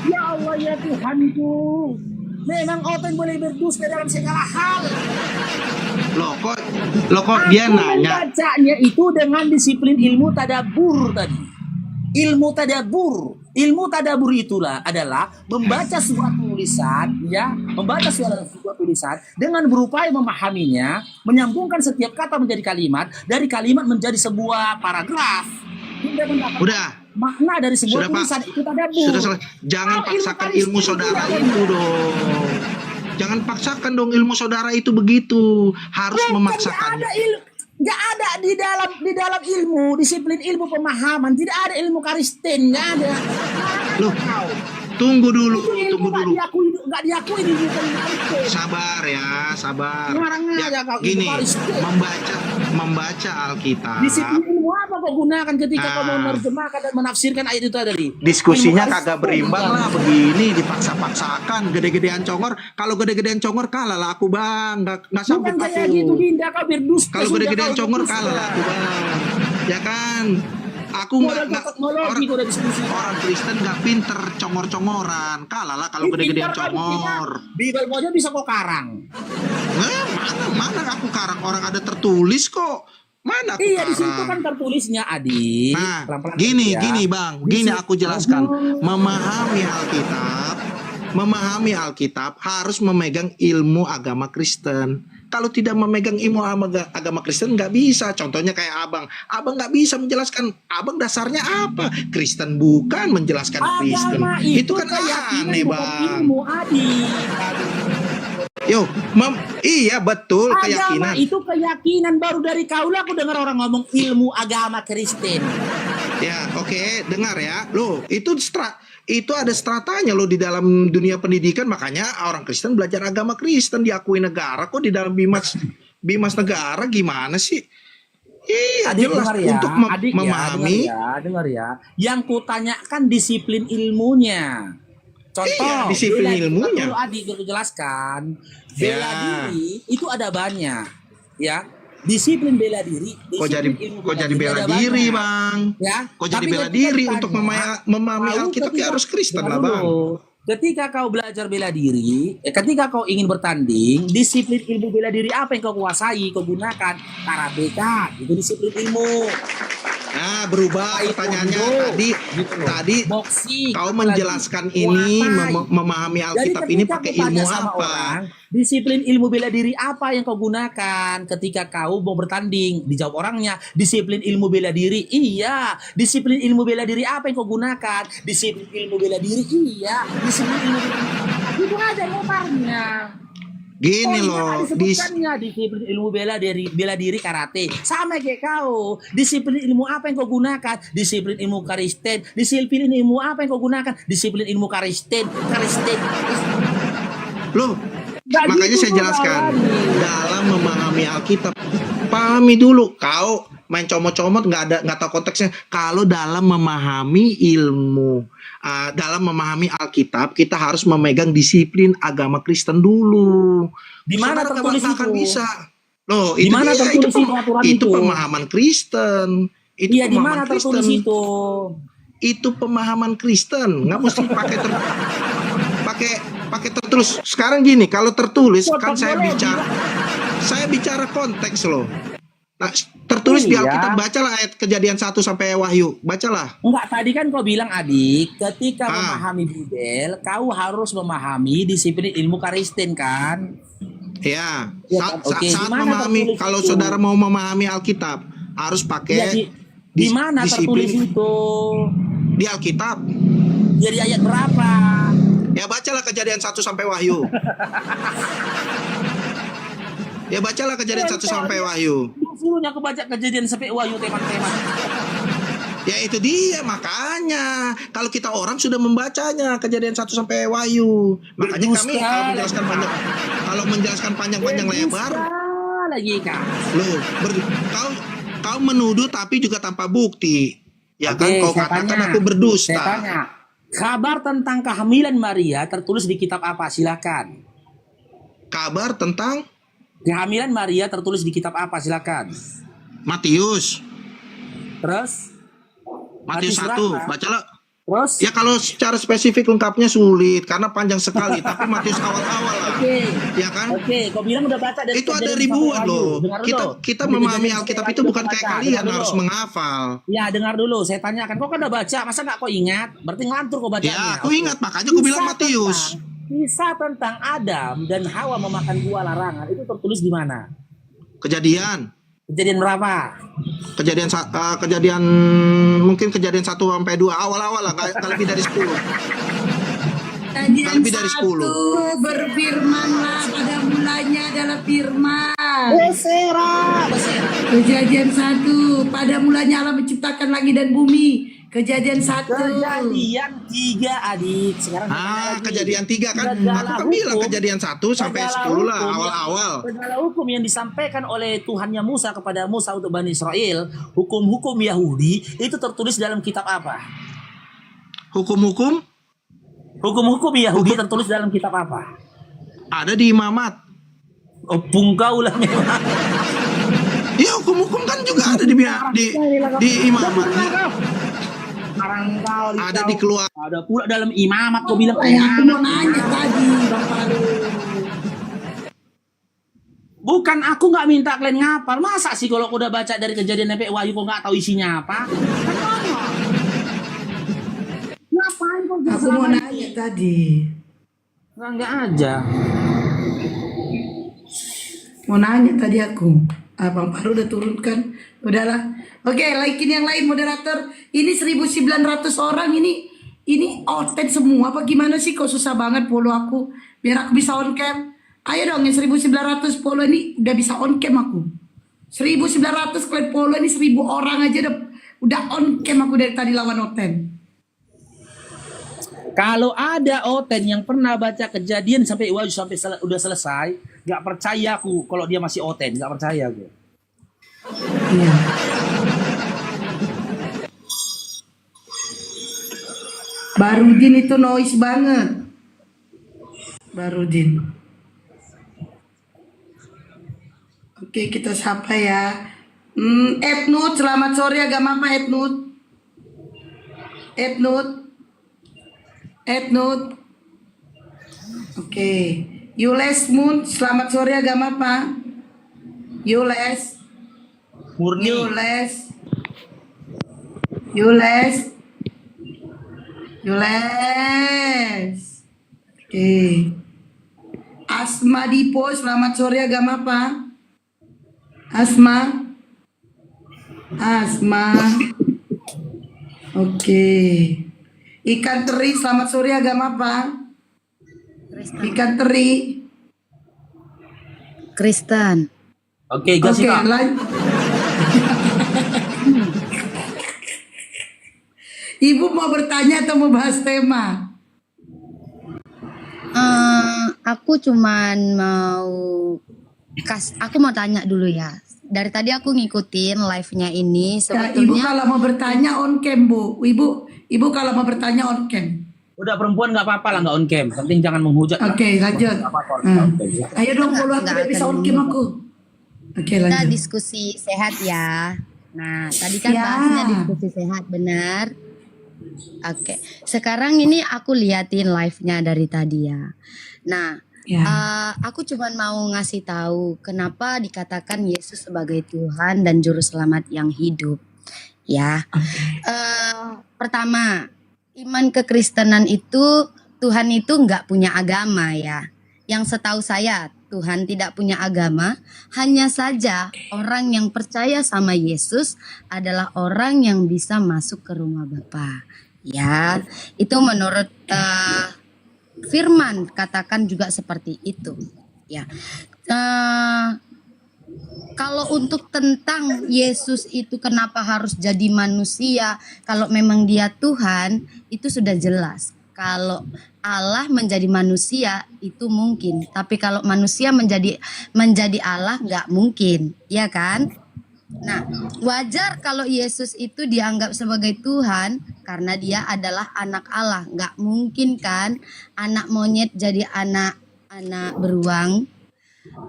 Ya Allah ya Tuhanku, memang orang boleh berdusta dalam segala hal. Loh kok dia nanya? Bacanya itu dengan disiplin ilmu tadabur tadi. Ilmu tadabur itulah adalah membaca sebuah tulisan, ya, membaca sebuah tulisan dengan berupaya memahaminya, menyambungkan setiap kata menjadi kalimat, dari kalimat menjadi sebuah paragraf. Udah. Makna dari sebuah tulisan itu tadabur. Jangan paksakan ilmu saudara itu dong. Jangan paksakan dong ilmu saudara itu begitu. Harus memaksakan. Nggak ada di dalam ilmu, disiplin ilmu pemahaman, tidak ada ilmu Kristen, nggak ada. Loh, tunggu dulu. Nggak diakui di Sabar ya, sabar. Ya, gini, membaca Alkitab. Disiplin ilmu apa kau gunakan ketika kau mau menerjemahkan dan menafsirkan ayat itu tadi? Diskusinya kagak berimbang lah begini, dipaksa-paksakan, gede-gedean congor. Kalau gede-gedean congor kalah lah aku bang, nggak sanggup aku. Kayak gitu, Dinda, kau berdusta. Kalau gede-gedean congor kalah lah aku bang, ya kan? Aku nggak orang Kristen nggak pinter congor-congoran, kalah lah kalau gede-gedean congor. Bible aja bisa kok karang. Mana aku karang, orang ada tertulis kok. Mana aku iya, karang? di situ kan tertulisnya adik. Nah, pelan-pelan gini bang, gini aku jelaskan. Memahami Alkitab harus memegang ilmu agama Kristen. Kalau tidak memegang ilmu agama Kristen nggak bisa. Contohnya kayak abang nggak bisa menjelaskan. Abang dasarnya apa? Kristen bukan menjelaskan Kristen. Itu kan aneh bang. Ilmu adik. Yo, iya betul, keyakinan. Agama itu keyakinan. Baru dari kaulah aku dengar orang ngomong ilmu agama Kristen. Ya, oke, dengar ya. Loh, itu ada stratanya loh di dalam dunia pendidikan, makanya orang Kristen belajar agama Kristen, diakui negara kok di dalam Bimas negara, gimana sih? Iya, Adik jelas dengar ya, untuk adik memahami. dengar ya. Yang kutanyakan disiplin ilmunya. Contoh, Iya, disiplin bela diri. ilmunya. Dulu adik dulu jelaskan. Bela Ya. diri itu ada banyak, ya. Disiplin bela diri. Kok jadi ilmu bela ada diri, banyak. Bang? Ya. Kok jadi Tapi bela ketika diri ditanya, untuk memahami tahu Alkitab ya ketika- harus Kristen dengar lah, Bang. dulu. Ketika kau belajar bela diri, ketika kau ingin bertanding, disiplin ilmu bela diri apa yang kau kuasai, kau gunakan? Karateka, itu disiplin ilmu. Nah, berubah pertanyaannya Taekwondo, tadi. gitu loh. Tadi Boxing, kau apalagi? menjelaskan ini Muay Thai. memahami Alkitab Jadi ini ketika pakai aku tanya ilmu sama apa? orang, disiplin ilmu bela diri apa yang kau gunakan ketika kau mau bertanding? Dijawab orangnya, disiplin ilmu bela diri. Iya. Disiplin ilmu bela diri apa yang kau gunakan? Disiplin ilmu bela diri. Iya. Disiplin ilmu bela diri. Itu aja lebarnya. Gini Oh, loh, iya, disebutkannya disiplin ilmu bela diri karate. Sama kayak kau. Disiplin ilmu apa yang kau gunakan? Disiplin ilmu Kristen. Disiplin ilmu apa yang kau gunakan? Disiplin ilmu Kristen. loh, Nggak makanya gitu saya juga, jelaskan Wadi. dalam memahami Alkitab. Pahami dulu. Kau main comot-comot nggak tahu konteksnya. Kalau dalam memahami ilmu, dalam memahami Alkitab, kita harus memegang disiplin agama Kristen dulu. Di mana Saudara tertulis nggak akan itu? bisa. Loh, Di itu mana dia, tertulis itu aturan itu itu? pemahaman Kristen. Itu Iya, di pemahaman mana Kristen. tertulis itu? Itu pemahaman Kristen, nggak mesti pakai tertulis. Sekarang gini, kalau tertulis kan saya bicara konteks loh. Nah, tertulis di Iya. Alkitab, bacalah ayat Kejadian 1 sampai Wahyu, bacalah. Enggak, tadi kan kau bilang adik, ketika Ah. memahami Bibel, kau harus memahami disiplin ilmu Kristen kan? Ya, Ya saat, kan? Oke, saat di mana memahami, tertulis kalau itu? saudara mau memahami Alkitab, harus Iya, pakai di mana tertulis itu? di Alkitab. Jadi ayat berapa? Ya bacalah Kejadian 1 sampai Wahyu. Ya bacalah Kejadian 1 sampai Wahyu. Suruhnya aku baca Kejadian sampai Wahyu teman-teman. Ya itu dia, makanya kalau kita orang sudah membacanya Kejadian 1 sampai Wahyu. Makanya kami kalau menjelaskan panjang-panjang lebar, lagi kak. loh, kau menuduh tapi juga tanpa bukti. Ya kan, kau saya katakan tanya. aku berdusta. Saya tanya, kabar tentang kehamilan Maria tertulis di kitab apa? Silakan. Kabar tentang Kehamilan Maria tertulis di kitab apa? Silakan. Matius. Terus? Matius 1, berapa? bacalah. Terus? Ya kalau secara spesifik lengkapnya sulit karena panjang sekali, tapi Matius awal-awal lah. Oke. Ya kan? Oke, kau bilang udah baca dari Itu ada Kejadian ribuan sampai Wahyu. loh. Dengar dulu. Kita Dari memahami Kejadian Alkitab sampai itu Wahyu bukan kau kayak baca. kalian Dengar harus dulu. menghafal. Ya, dengar dulu. Saya tanyakan, kau kan udah baca, masa nggak kau ingat? Berarti ngelantur kau bacanya. Ya, aku Oke. ingat, makanya aku bilang Kisah Matius. Kisah tentang Adam dan Hawa memakan buah larangan itu tertulis di mana? Kejadian Berapa? kejadian mungkin kejadian 1 sampai 2 awal-awal lah, nggak lebih dari 10. Kejadian Lebih dari 10. 1 berfirmanlah pada mulanya adalah firman. Kejadian 1 pada mulanya Allah menciptakan langit dan bumi. Kejadian 1. Kejadian 3 adik. Sekarang Kejadian 3 kan. Aku kan bilang kejadian 1 sampai 10 lah awal-awal. Segala hukum yang disampaikan oleh Tuhannya Musa kepada Musa untuk Bani Israel, hukum-hukum Yahudi itu tertulis dalam kitab apa? Hukum-hukum Hukum-hukum Yahudi tertulis dalam kitab apa? ada di Imamat. Oh, pungkau lah memang. Ya hukum-hukum kan juga ada di Imamat. Ada di keluar. Ada pula dalam imamat kau bilang Aku mau nanya tadi Bang Palu. bukan aku nggak minta kalian ngapal. Masa sih kalau aku udah baca dari Kejadian sampai Wahyu kok nggak tahu isinya apa? Ngapain kau Aku mau nanya tadi. nggak aja. Mau nanya tadi aku. Bang Palu udah turunkan. Udahlah. Oke, likein yang lain moderator. Ini 1.900 orang ini outlet semua apa gimana sih? Kok susah banget follow aku biar aku bisa on cam. Ayo dong yang 1.900 follow ini udah bisa on cam aku. 1.900 kalian follow ini 1.000 orang aja udah on cam aku dari tadi lawan Oten. Kalau ada Oten yang pernah baca Kejadian sampai Wahyu sampai udah selesai, nggak percaya aku kalau dia masih Oten, nggak percaya gue. Iya. Barudin itu noise banget. Barudin. Oke, kita sapa ya. Etnut, selamat sore. Agama apa Etnut? Etnut. Oke. Yules Moon, selamat sore. Agama apa? Yules. Murni. Yules. Oke. Asma Dipo, selamat sore. Agama apa? Asma. Oke. Ikan teri, selamat sore. Agama apa? Ikan teri. Kristen. Oke, Oke, Jessica. Ibu mau bertanya atau mau bahas tema? Aku cuman aku mau tanya dulu ya. Dari tadi aku ngikutin live-nya ini. Ya, Ibu Sebetulnya kalau mau bertanya on cam, Bu. Ibu kalau mau bertanya on cam. Udah perempuan nggak apa-apa lah, nggak on cam. Penting jangan menghujat. Oke, lanjut. Nggak apa-apa, Hmm. on cam. Ayo dong, follow aku Nggak biar bisa akan on cam aku. Oke, kita lanjut. diskusi sehat ya. Nah, tadi kan Ya. bahasnya diskusi sehat, benar? Oke. Sekarang ini aku liatin live-nya dari tadi ya. Nah, Ya. aku cuman mau ngasih tahu kenapa dikatakan Yesus sebagai Tuhan dan Juru Selamat yang hidup. Ya. Pertama, iman kekristenan itu Tuhan itu nggak punya agama ya. Yang setahu saya Tuhan tidak punya agama. Hanya saja orang yang percaya sama Yesus adalah orang yang bisa masuk ke rumah Bapa. Ya, itu menurut Firman katakan juga seperti itu. Ya. Kalau untuk tentang Yesus itu kenapa harus jadi manusia, kalau memang dia Tuhan, itu sudah jelas. Kalau Allah menjadi manusia itu mungkin, tapi kalau manusia menjadi Allah nggak mungkin, ya kan? Nah, wajar kalau Yesus itu dianggap sebagai Tuhan karena dia adalah anak Allah. Nggak mungkin kan anak monyet jadi anak beruang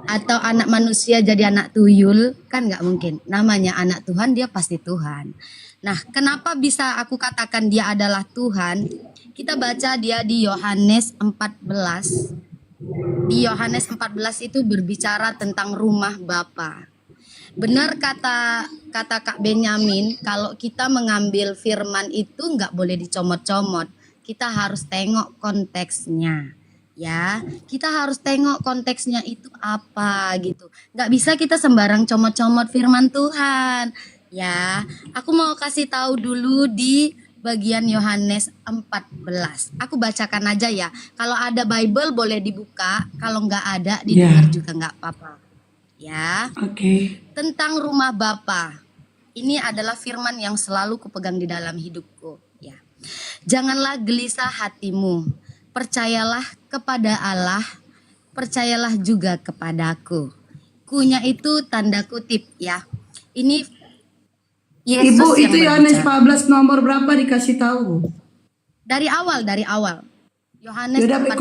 atau anak manusia jadi anak tuyul, kan nggak mungkin. Namanya anak Tuhan, dia pasti Tuhan. Nah, kenapa bisa aku katakan dia adalah Tuhan? Kita baca dia di Yohanes 14. Di Yohanes 14 itu berbicara tentang rumah Bapa. Benar kata Kak Benyamin, kalau kita mengambil firman itu nggak boleh dicomot-comot. Kita harus tengok konteksnya. Ya, kita harus tengok konteksnya itu apa gitu. Nggak bisa kita sembarang comot-comot firman Tuhan. Ya, aku mau kasih tahu dulu di bagian Yohanes 14. Aku bacakan aja ya. Kalau ada Bible boleh dibuka, kalau nggak ada didengar juga nggak apa-apa. Ya. Oke. Tentang rumah Bapa. Ini adalah firman yang selalu kupegang di dalam hidupku, ya. Janganlah gelisah hatimu. Percayalah kepada Allah, percayalah juga kepadaku. Kunya itu tanda kutip ya. Ini Yesus Ibu, yang itu Yohanes berbicara. 14 nomor berapa dikasih tahu? Dari awal. Yohanes Yaudah, 14.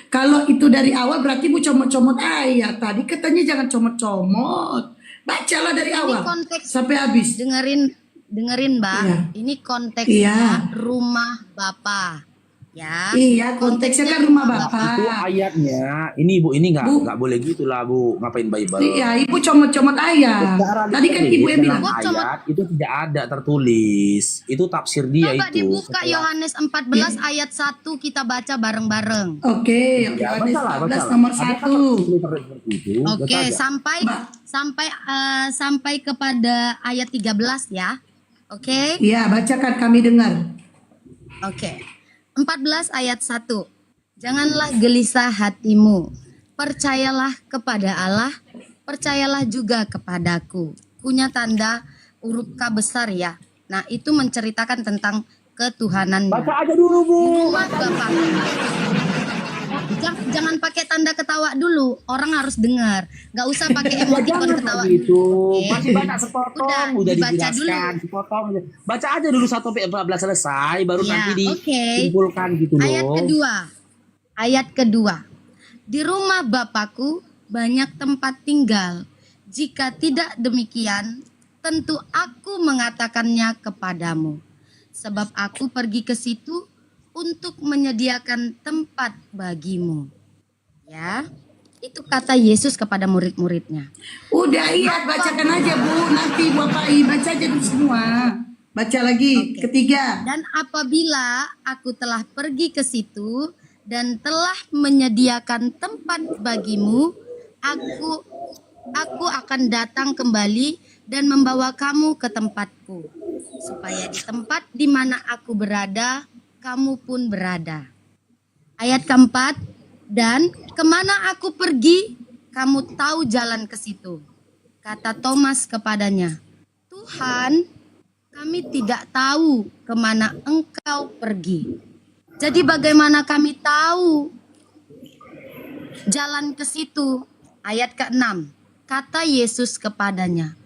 kalau itu dari awal berarti Bu comot-comot ayat. Tadi katanya jangan comot-comot. Bacalah dari Ini awal konteks sampai habis. dengerin Bang. Iya. Ini konteksnya Iya. rumah Bapa. Ya. Iya, konteksnya kan rumah Bapa. Itu ayatnya. Ini Bu, ini Bu. nggak boleh gitu lah Bu. Ngapain Bible? Iya, Ibu comot-comot ayat. Secara Tadi kan detail Ibu yang bilang. dalam ayat itu tidak ada tertulis. Itu tafsir dia Coba itu. dibuka Yohanes 14 ayat 1 kita baca bareng-bareng. Oke, Ya, Yohanes bacalah. 14 nomor Ada kan 1. seperti itu. Oke, Baca aja. sampai kepada ayat 13 ya. Oke. Iya, bacakan kami dengar. Oke. 14 ayat 1. Janganlah gelisah hatimu. Percayalah kepada Allah, percayalah juga kepadaku. Punya tanda huruf K besar ya. Nah, itu menceritakan tentang ketuhanan. Baca aja dulu Bu. Rumah Bapa. jangan pakai tanda ketawa dulu. Orang harus dengar. Gak usah pakai Ya emoticon jangan ketawa. gitu. Oke. Masih banyak sepotong, udah dibaca dijelaskan, dulu. sepotong. Baca aja dulu 1-14 selesai, baru Ya, nanti oke. disimpulkan gitu Ayat loh. kedua. Ayat kedua. Di rumah Bapakku banyak tempat tinggal. Jika tidak demikian, tentu aku mengatakannya kepadamu. Sebab aku pergi ke situ untuk menyediakan tempat bagimu. Ya, itu kata Yesus kepada murid-muridnya. Udah iya, bacakan aja Bu. Nanti Bapak baca aja dulu semua. Baca lagi, ketiga. Dan apabila aku telah pergi ke situ dan telah menyediakan tempat bagimu, aku akan datang kembali dan membawa kamu ke tempatku, supaya di tempat di mana aku berada, kamu pun berada. Ayat keempat, dan kemana aku pergi, kamu tahu jalan ke situ. Kata Thomas kepadanya, Tuhan, kami tidak tahu kemana engkau pergi. Jadi bagaimana kami tahu jalan ke situ? Ayat ke-6, kata Yesus kepadanya,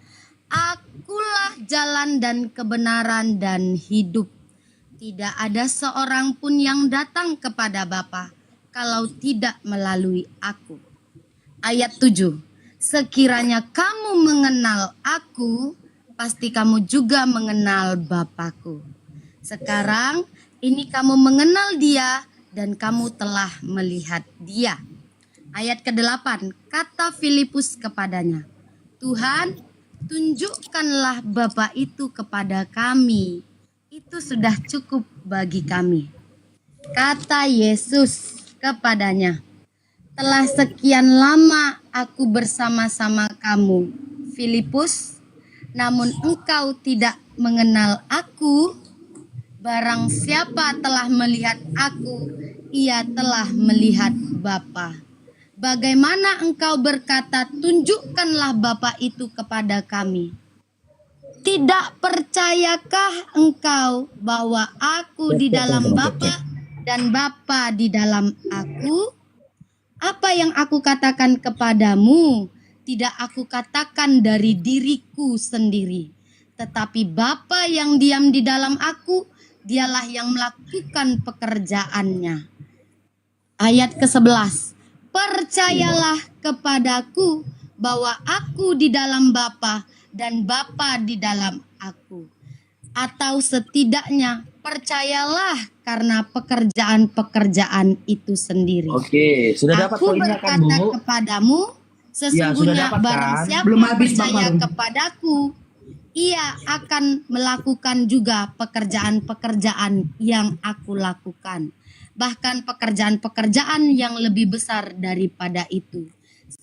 Akulah jalan dan kebenaran dan hidup. Tidak ada seorang pun yang datang kepada Bapa kalau tidak melalui aku. Ayat 7, sekiranya kamu mengenal aku, pasti kamu juga mengenal Bapakku. Sekarang ini kamu mengenal dia dan kamu telah melihat dia. Ayat ke-8, kata Filipus kepadanya, Tuhan, tunjukkanlah Bapa itu kepada kami. Itu sudah cukup bagi kami. Kata Yesus kepadanya, telah sekian lama aku bersama-sama kamu, Filipus, namun engkau tidak mengenal aku. Barang siapa telah melihat aku, ia telah melihat Bapa. Bagaimana engkau berkata, tunjukkanlah Bapa itu kepada kami? Tidak percayakah engkau bahwa aku di dalam Bapa dan Bapa di dalam aku? Apa yang aku katakan kepadamu, tidak aku katakan dari diriku sendiri. Tetapi Bapa yang diam di dalam aku, dialah yang melakukan pekerjaannya. Ayat ke-11. Percayalah kepadaku bahwa aku di dalam Bapa dan Bapa di dalam aku. Atau setidaknya percayalah karena pekerjaan-pekerjaan itu sendiri. Oke, sudah dapat Aku poinnya kan, berkata Bu? kepadamu, Ya, sudah sesungguhnya dapat barang kan? siapa Belum habis, Bang percaya Marum. kepadaku, ia akan melakukan juga pekerjaan-pekerjaan yang aku lakukan. Bahkan pekerjaan-pekerjaan yang lebih besar daripada itu.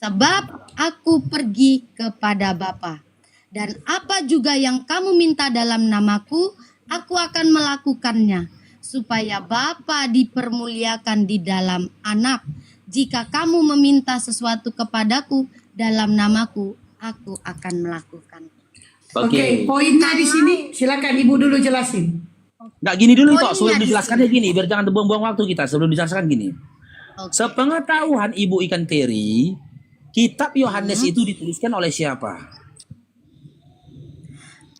Sebab aku pergi kepada Bapa. Dan apa juga yang kamu minta dalam namaku, aku akan melakukannya. Supaya Bapa dipermuliakan di dalam Anak. Jika kamu meminta sesuatu kepadaku dalam namaku, aku akan melakukan. Oke, poinnya di sini silakan Ibu dulu jelasin. Nggak gini dulu toh, Poinnya sebelum di dijelaskannya gini, biar jangan buang-buang waktu kita. Sebelum dijelaskan gini, Oke. sepengetahuan Ibu Ikan Teri, kitab Yohanes itu dituliskan oleh siapa?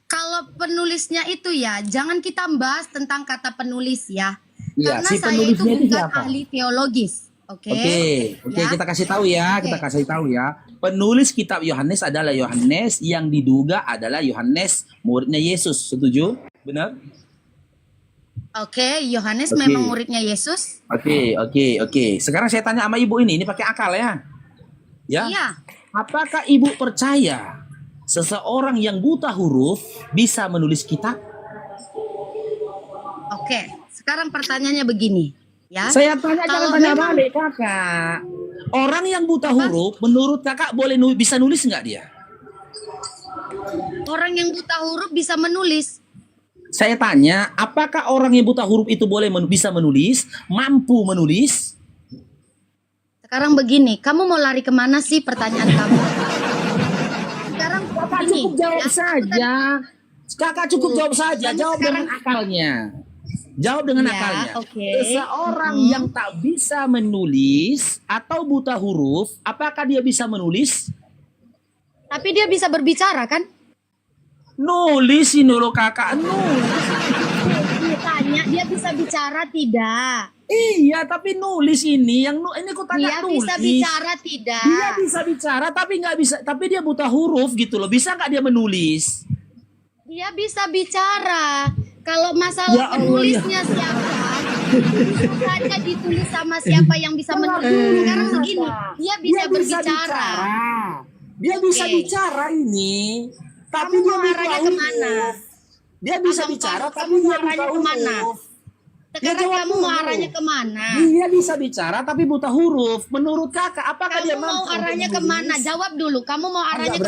Kalau penulisnya itu ya, jangan kita bahas tentang kata penulis ya. Iya, Karena si saya itu penulisnya itu bukan siapa? ahli teologis. Oke. Oke, Ya. kita kasih tahu ya, Oke. kita kasih tahu ya. Penulis kitab Yohanes adalah Yohanes yang diduga adalah Yohanes muridnya Yesus. Setuju? Benar? Oke, Yohanes Oke. memang muridnya Yesus. Oke. Sekarang saya tanya sama Ibu ini pakai akal ya. Ya. Iya. Apakah Ibu percaya seseorang yang buta huruf bisa menulis kitab? Oke, sekarang pertanyaannya begini, ya. Saya tanya jangan Kalau tanya memang- balik, Kakak. Orang yang buta huruf menurut Kakak boleh bisa nulis nggak dia? Orang yang buta huruf bisa menulis. Saya tanya, apakah orang yang buta huruf itu boleh bisa menulis, mampu menulis? Sekarang begini, kamu mau lari kemana sih pertanyaan kamu? Sekarang Kakak begini, cukup jawab ya, saja. Kakak cukup jawab saja, Kamu jawab dengan sekarang- akalnya. Jawab dengan Ya, akalnya. oke. Seseorang yang tak bisa menulis atau buta huruf, apakah dia bisa menulis? Tapi dia bisa berbicara kan? Nulis ini loh kakak, nulis. Tanya dia bisa bicara tidak? Iya, tapi nulis ini ini aku Dia tanya nulis. bisa bicara tidak? Dia bisa bicara tapi nggak bisa, tapi dia buta huruf gitu loh. Bisa nggak dia menulis? Dia bisa bicara. Kalau Ya masalah Allah, penulisnya siapa? Itu saja ditulis sama siapa yang bisa menulis. Sekarang begini, dia bisa berbicara. Dia bisa Oke. bicara ini. Tapi Kamu dia mau buta arahnya huruf. kemana? Dia bisa Abang bicara Paul, tapi kamu mau dia arahnya buta kemana? huruf. Sekarang jawab kamu mau dulu. arahnya kemana? Dia bisa bicara tapi buta huruf. Menurut kakak, apakah dia Kamu mau mampu untuk arahnya menulis? kemana? Jawab dulu. Kamu mau arahnya